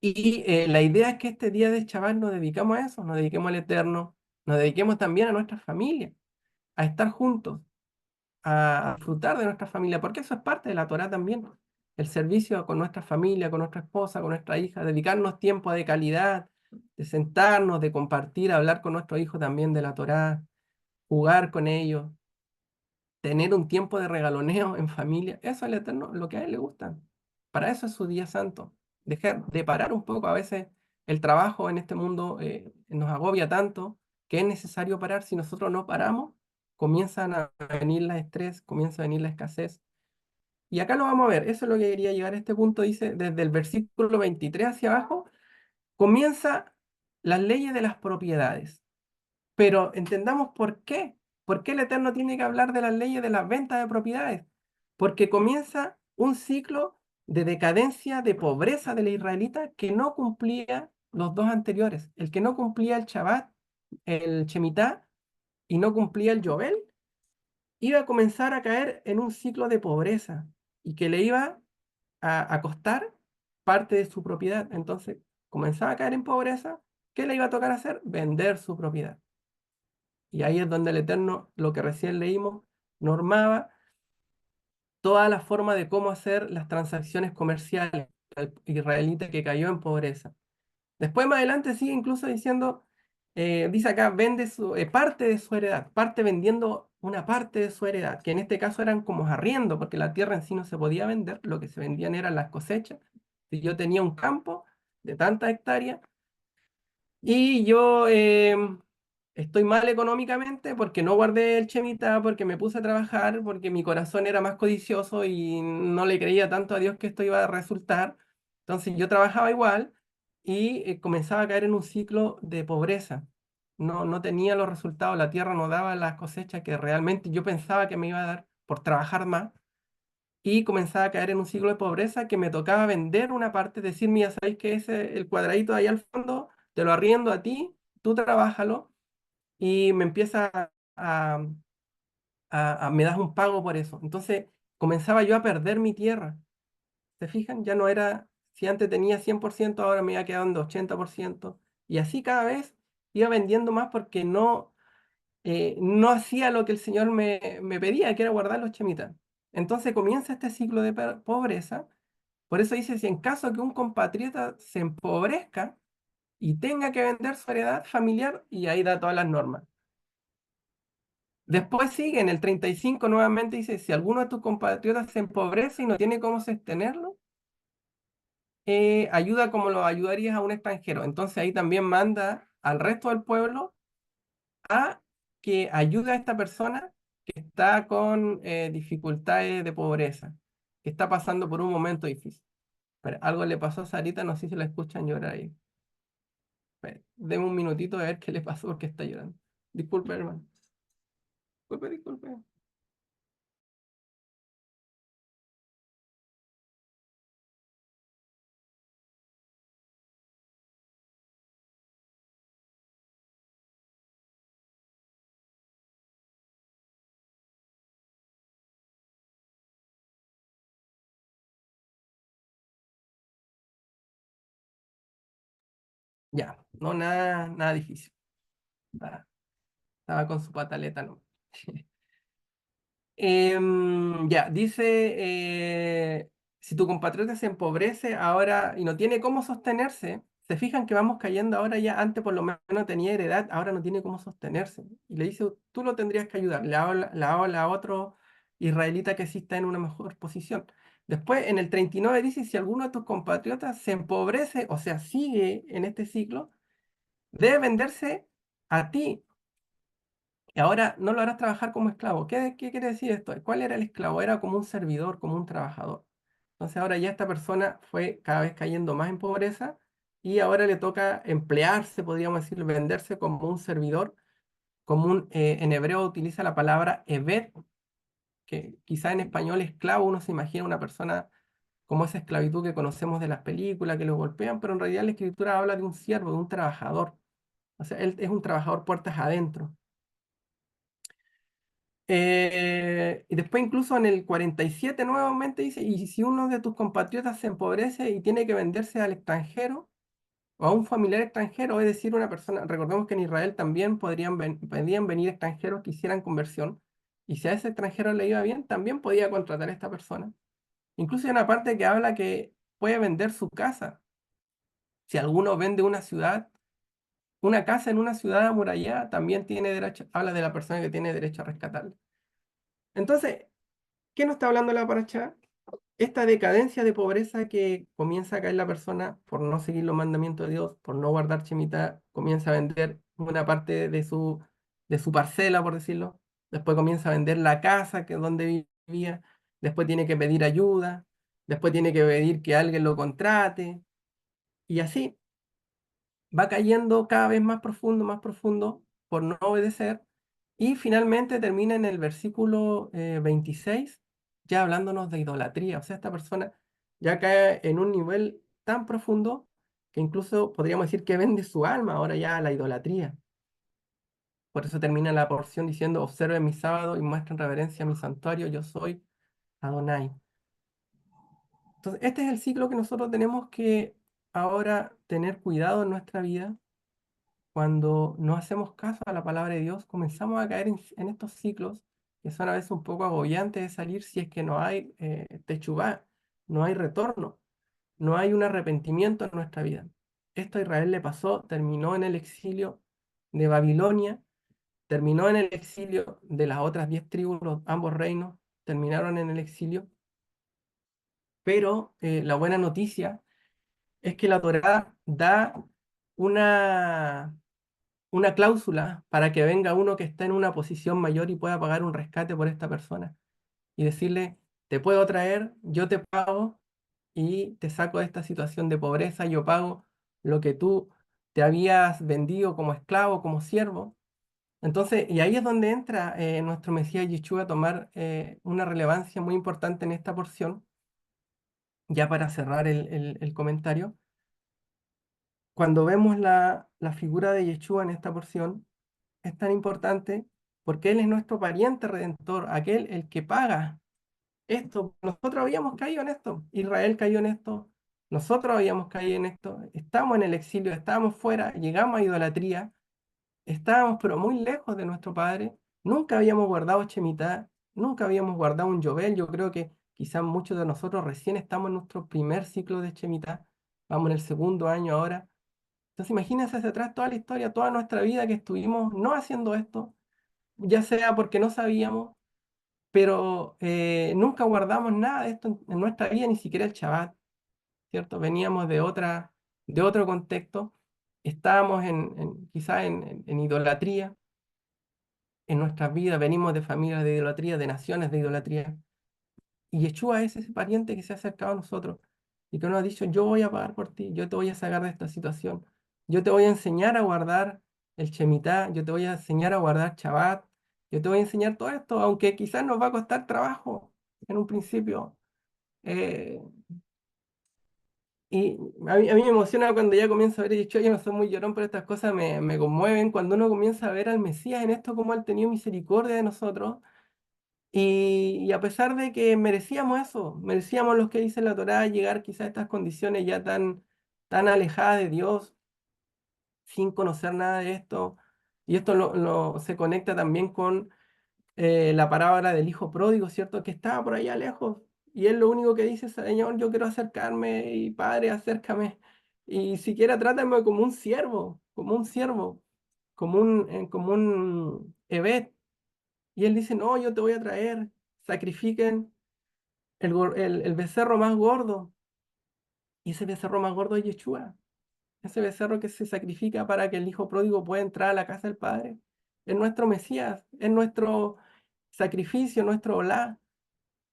Y la idea es que este día de Shabbat nos dedicamos a eso, nos dediquemos al Eterno, nos dediquemos también a nuestra familia, a estar juntos, a disfrutar de nuestra familia, porque eso es parte de la Torah también. El servicio con nuestra familia, con nuestra esposa, con nuestra hija, dedicarnos tiempo de calidad, de sentarnos, de compartir, hablar con nuestros hijos también de la Torah, jugar con ellos, tener un tiempo de regaloneo en familia, eso es el Eterno, lo que a él le gusta. Para eso es su día santo. Dejar de parar un poco. A veces el trabajo en este mundo nos agobia tanto que es necesario parar. Si nosotros no paramos, comienzan a venir las estrés, comienza a venir la escasez. Y acá lo vamos a ver. Eso es lo que quería llegar a este punto. Dice, desde el versículo 23 hacia abajo, comienza las leyes de las propiedades. Pero entendamos por qué. ¿Por qué el Eterno tiene que hablar de las leyes de las ventas de propiedades? Porque comienza un ciclo de decadencia, de pobreza de la israelita que no cumplía los dos anteriores. El que no cumplía el Shabbat, el Shemitah, y no cumplía el Yobel, iba a comenzar a caer en un ciclo de pobreza y que le iba a costar parte de su propiedad. Entonces, comenzaba a caer en pobreza. ¿Qué le iba a tocar hacer? Vender su propiedad. Y ahí es donde el Eterno, lo que recién leímos, normaba toda la forma de cómo hacer las transacciones comerciales al israelita que cayó en pobreza. Después más adelante sigue incluso diciendo, dice acá, vende parte de su heredad, parte vendiendo una parte de su heredad, que en este caso eran como arriendo, porque la tierra en sí no se podía vender, lo que se vendían eran las cosechas. Si yo tenía un campo de tantas hectáreas, y yo estoy mal económicamente porque no guardé el chemita, porque me puse a trabajar, porque mi corazón era más codicioso y no le creía tanto a Dios que esto iba a resultar. Entonces yo trabajaba igual y comenzaba a caer en un ciclo de pobreza. No tenía los resultados, la tierra no daba las cosechas que realmente yo pensaba que me iba a dar por trabajar más. Y comenzaba a caer en un ciclo de pobreza que me tocaba vender una parte, decir, mira, ¿sabéis que ese, el cuadradito de ahí al fondo, te lo arriendo a ti, tú trabájalo y me empieza a, me das un pago por eso? Entonces comenzaba yo a perder mi tierra. ¿Se fijan? Ya no era, si antes tenía 100%, ahora me iba quedando 80%. Y así cada vez iba vendiendo más porque no hacía lo que el Señor me pedía, que era guardar los chemitas. Entonces comienza este ciclo de pobreza. Por eso dice, si en caso que un compatriota se empobrezca y tenga que vender su heredad familiar, y ahí da todas las normas. Después sigue en el 35 nuevamente, dice, si alguno de tus compatriotas se empobrece y no tiene cómo sostenerlo, ayuda como lo ayudarías a un extranjero. Entonces ahí también manda al resto del pueblo a que ayude a esta persona que está con dificultades de pobreza, que está pasando por un momento difícil. Pero algo le pasó a Sarita, no sé si la escuchan llorar ahí. Deme un minutito a ver qué le pasó porque está llorando. Disculpe, hermano. Disculpe, disculpe. Ya, no, nada, nada difícil. Estaba con su pataleta, ¿no? Ya, dice, si tu compatriota se empobrece ahora y no tiene cómo sostenerse, se fijan que vamos cayendo ahora ya, antes por lo menos tenía heredad, ahora no tiene cómo sostenerse. Y le dice, tú lo tendrías que ayudar. Le habla a otro israelita que sí está en una mejor posición. Después, en el 39 dice, si alguno de tus compatriotas se empobrece, o sea, sigue en este ciclo, debe venderse a ti y ahora no lo harás trabajar como esclavo. ¿Qué quiere decir esto? ¿Cuál era el esclavo? Era como un servidor, como un trabajador. Entonces ahora ya esta persona fue cada vez cayendo más en pobreza y ahora le toca emplearse, podríamos decir, venderse como un servidor, en hebreo utiliza la palabra eved, que quizá en español esclavo uno se imagina una persona como esa esclavitud que conocemos de las películas, que los golpean, pero en realidad la escritura habla de un siervo, de un trabajador. O sea, él es un trabajador puertas adentro. Y después incluso en el 47 nuevamente dice, y si uno de tus compatriotas se empobrece y tiene que venderse al extranjero o a un familiar extranjero, es decir, una persona, recordemos que en Israel también podían venir extranjeros que hicieran conversión, y si a ese extranjero le iba bien, también podía contratar a esta persona. Incluso hay una parte que habla que puede vender su casa. Si alguno vende una casa en una ciudad amurallada, también tiene derecho, habla de la persona que tiene derecho a rescatarla. Entonces, ¿qué nos está hablando la paracha? Esta decadencia de pobreza que comienza a caer la persona por no seguir los mandamientos de Dios, por no guardar Shemitah, comienza a vender una parte de su parcela, por decirlo. Después comienza a vender la casa que donde vivía. Después tiene que pedir ayuda. Después tiene que pedir que alguien lo contrate. Y así va cayendo cada vez más profundo por no obedecer y finalmente termina en el versículo 26, ya hablándonos de idolatría. O sea, esta persona ya cae en un nivel tan profundo que incluso podríamos decir que vende su alma ahora ya a la idolatría. Por eso termina la porción diciendo, observen mi sábado y muestren reverencia a mi santuario, yo soy Adonai. Entonces, este es el ciclo que nosotros tenemos que ahora tener cuidado en nuestra vida. Cuando no hacemos caso a la palabra de Dios, comenzamos a caer en estos ciclos que son a veces un poco agobiantes de salir si es que no hay techubá, no hay retorno, no hay un arrepentimiento en nuestra vida. Esto a Israel le pasó, terminó en el exilio de Babilonia, terminó en el exilio de las otras 10 tribus, ambos reinos terminaron en el exilio, pero la buena noticia es que la Torá da una cláusula para que venga uno que está en una posición mayor y pueda pagar un rescate por esta persona y decirle, te puedo traer, yo te pago y te saco de esta situación de pobreza, yo pago lo que tú te habías vendido como esclavo, como siervo. Entonces, y ahí es donde entra nuestro Mesías Yeshua a tomar una relevancia muy importante en esta porción, ya para cerrar el comentario. Cuando vemos la figura de Yeshua en esta porción, es tan importante porque Él es nuestro pariente redentor, aquel el que paga esto. Nosotros habíamos caído en esto, Israel cayó en esto, nosotros habíamos caído en esto, estamos en el exilio, estábamos fuera, llegamos a idolatría, estábamos pero muy lejos de nuestro Padre, nunca habíamos guardado Shemitah, nunca habíamos guardado un Yobel. Yo creo que quizás muchos de nosotros recién estamos en nuestro primer ciclo de Shemitah, vamos en el segundo año ahora. Entonces imagínense hacia atrás toda la historia, toda nuestra vida que estuvimos no haciendo esto, ya sea porque no sabíamos, pero nunca guardamos nada de esto en nuestra vida, ni siquiera el Shabbat, ¿cierto? Veníamos de otro contexto, estábamos quizá en idolatría en nuestras vidas, venimos de familias de idolatría, de naciones de idolatría, y Yeshua es ese pariente que se ha acercado a nosotros y que nos ha dicho, yo voy a pagar por ti, yo te voy a sacar de esta situación. Yo te voy a enseñar a guardar el Shemitah, yo te voy a enseñar a guardar Shabbat, yo te voy a enseñar todo esto, aunque quizás nos va a costar trabajo en un principio. Eh, y a mí me emociona cuando ya comienzo a ver, y yo no soy muy llorón, pero estas cosas me conmueven cuando uno comienza a ver al Mesías en esto, como Él tenido misericordia de nosotros. Y a pesar de que merecíamos eso, merecíamos los que dice la Torá, llegar quizás a estas condiciones ya tan alejadas de Dios, sin conocer nada de esto. Y esto se conecta también con la parábola del hijo pródigo, ¿cierto? Que estaba por allá lejos. Y él lo único que dice, Señor, yo quiero acercarme y Padre, acércame. Y siquiera trátame como un siervo, como un siervo, como un Evet. Y él dice, no, yo te voy a traer, sacrifiquen el becerro más gordo. Y ese becerro más gordo es Yeshua. Ese becerro que se sacrifica para que el hijo pródigo pueda entrar a la casa del Padre. Es nuestro Mesías, es nuestro sacrificio, nuestro olá,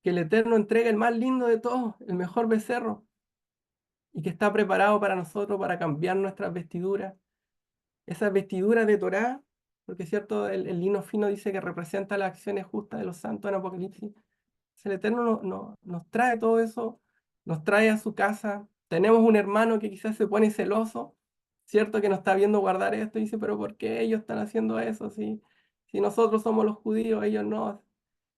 que el Eterno entrega el más lindo de todos, el mejor becerro, y que está preparado para nosotros para cambiar nuestras vestiduras. Esas vestiduras de Torá, porque es cierto, el lino fino dice que representa las acciones justas de los santos en Apocalipsis. El Eterno nos trae todo eso, nos trae a su casa. Tenemos un hermano que quizás se pone celoso, ¿cierto? Que nos está viendo guardar esto y dice, pero ¿por qué ellos están haciendo eso? Si nosotros somos los judíos, ellos no.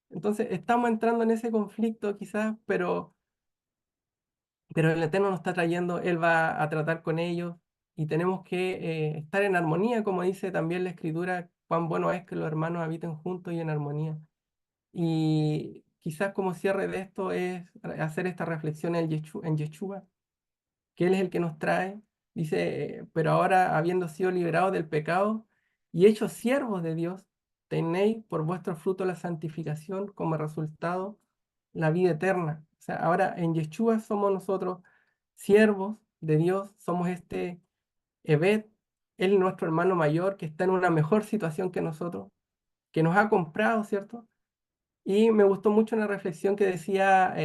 Entonces estamos entrando en ese conflicto quizás, pero el Eterno nos está trayendo, Él va a tratar con ellos y tenemos que estar en armonía, como dice también la Escritura, cuán bueno es que los hermanos habiten juntos y en armonía. Y quizás como cierre de esto es hacer esta reflexión en Yeshua, que Él es el que nos trae. Dice, pero ahora habiendo sido liberados del pecado y hechos siervos de Dios, tenéis por vuestro fruto la santificación, como resultado la vida eterna. O sea, ahora en Yeshua somos nosotros siervos de Dios, somos este Evet, Él es nuestro hermano mayor que está en una mejor situación que nosotros, que nos ha comprado, ¿cierto? Y me gustó mucho una reflexión que decía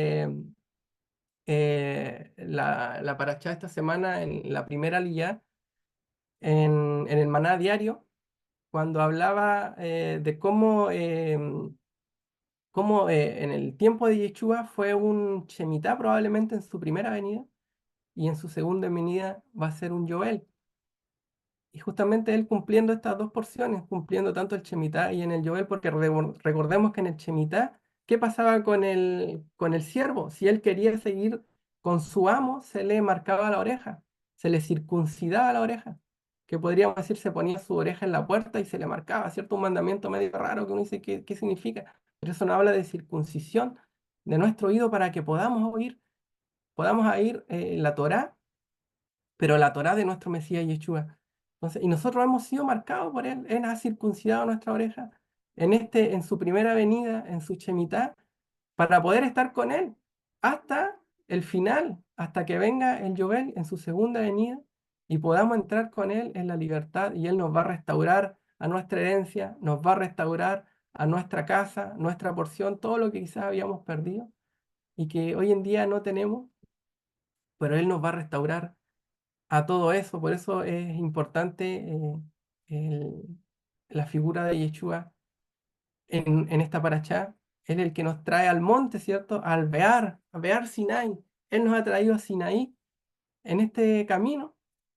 la paracha esta semana en la primera liyá, en el maná diario, cuando hablaba de cómo en el tiempo de Yeshua fue un Shemitah probablemente en su primera venida y en su segunda venida va a ser un Yoel. Y justamente él cumpliendo estas dos porciones, cumpliendo tanto el Shemitah y en el Yoel, porque recordemos que en el Shemitah, ¿qué pasaba con el siervo? Si él quería seguir con su amo, se le marcaba la oreja, se le circuncidaba la oreja, que podríamos decir se ponía su oreja en la puerta y se le marcaba, ¿cierto? Un mandamiento medio raro que uno dice, ¿qué significa? Pero eso no habla de circuncisión de nuestro oído para que podamos oír la Torá, pero la Torá de nuestro Mesías Yeshua. Entonces, y nosotros hemos sido marcados por él, él ha circuncidado nuestra oreja en su primera venida, en su Shemitah, para poder estar con él hasta el final, hasta que venga el Yobel en su segunda venida y podamos entrar con él en la libertad y él nos va a restaurar a nuestra herencia, nos va a restaurar a nuestra casa, nuestra porción, todo lo que quizás habíamos perdido y que hoy en día no tenemos, pero él nos va a restaurar a todo eso. Por eso es importante el- la figura de Yeshua en esta parashá. Él es el que nos trae al monte, ¿cierto? A Bear Sinai. Él nos ha traído a Sinaí en este camino,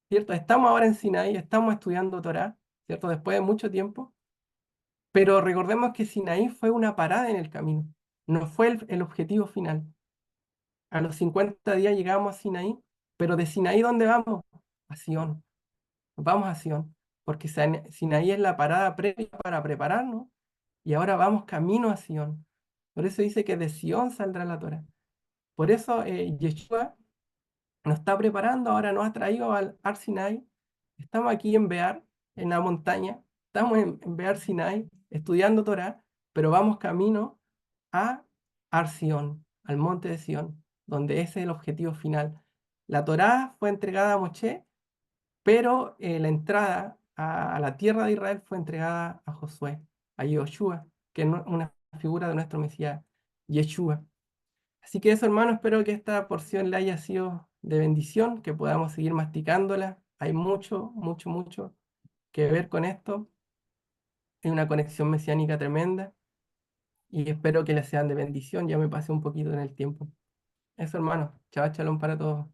¿cierto? Estamos ahora en Sinaí, estamos estudiando Torá, ¿cierto? Después de mucho tiempo. Pero recordemos que Sinaí fue una parada en el camino, no fue el objetivo final. A los 50 días llegamos a Sinaí, pero de Sinaí, ¿dónde vamos? A Sion. Vamos a Sion, porque Sinaí es la parada previa para prepararnos y ahora vamos camino a Sion. Por eso dice que de Sion saldrá la Torá. Por eso Yeshua nos está preparando, ahora nos ha traído al Ar Sinai. Estamos aquí en Bear, en la montaña, estamos en Bear Sinai estudiando Torá, pero vamos camino a Ar Sion, al monte de Sion, donde ese es el objetivo final. La Torá fue entregada a Moshe, pero la entrada a la tierra de Israel fue entregada a Josué, a Yoshua, que es una figura de nuestro Mesías, Yeshua. Así que eso, hermano, espero que esta porción le haya sido de bendición, que podamos seguir masticándola, hay mucho, mucho, mucho que ver con esto. Hay una conexión mesiánica tremenda y espero que les sean de bendición. Ya me pasé un poquito en el tiempo. Eso, hermano. Chao, chalón para todos.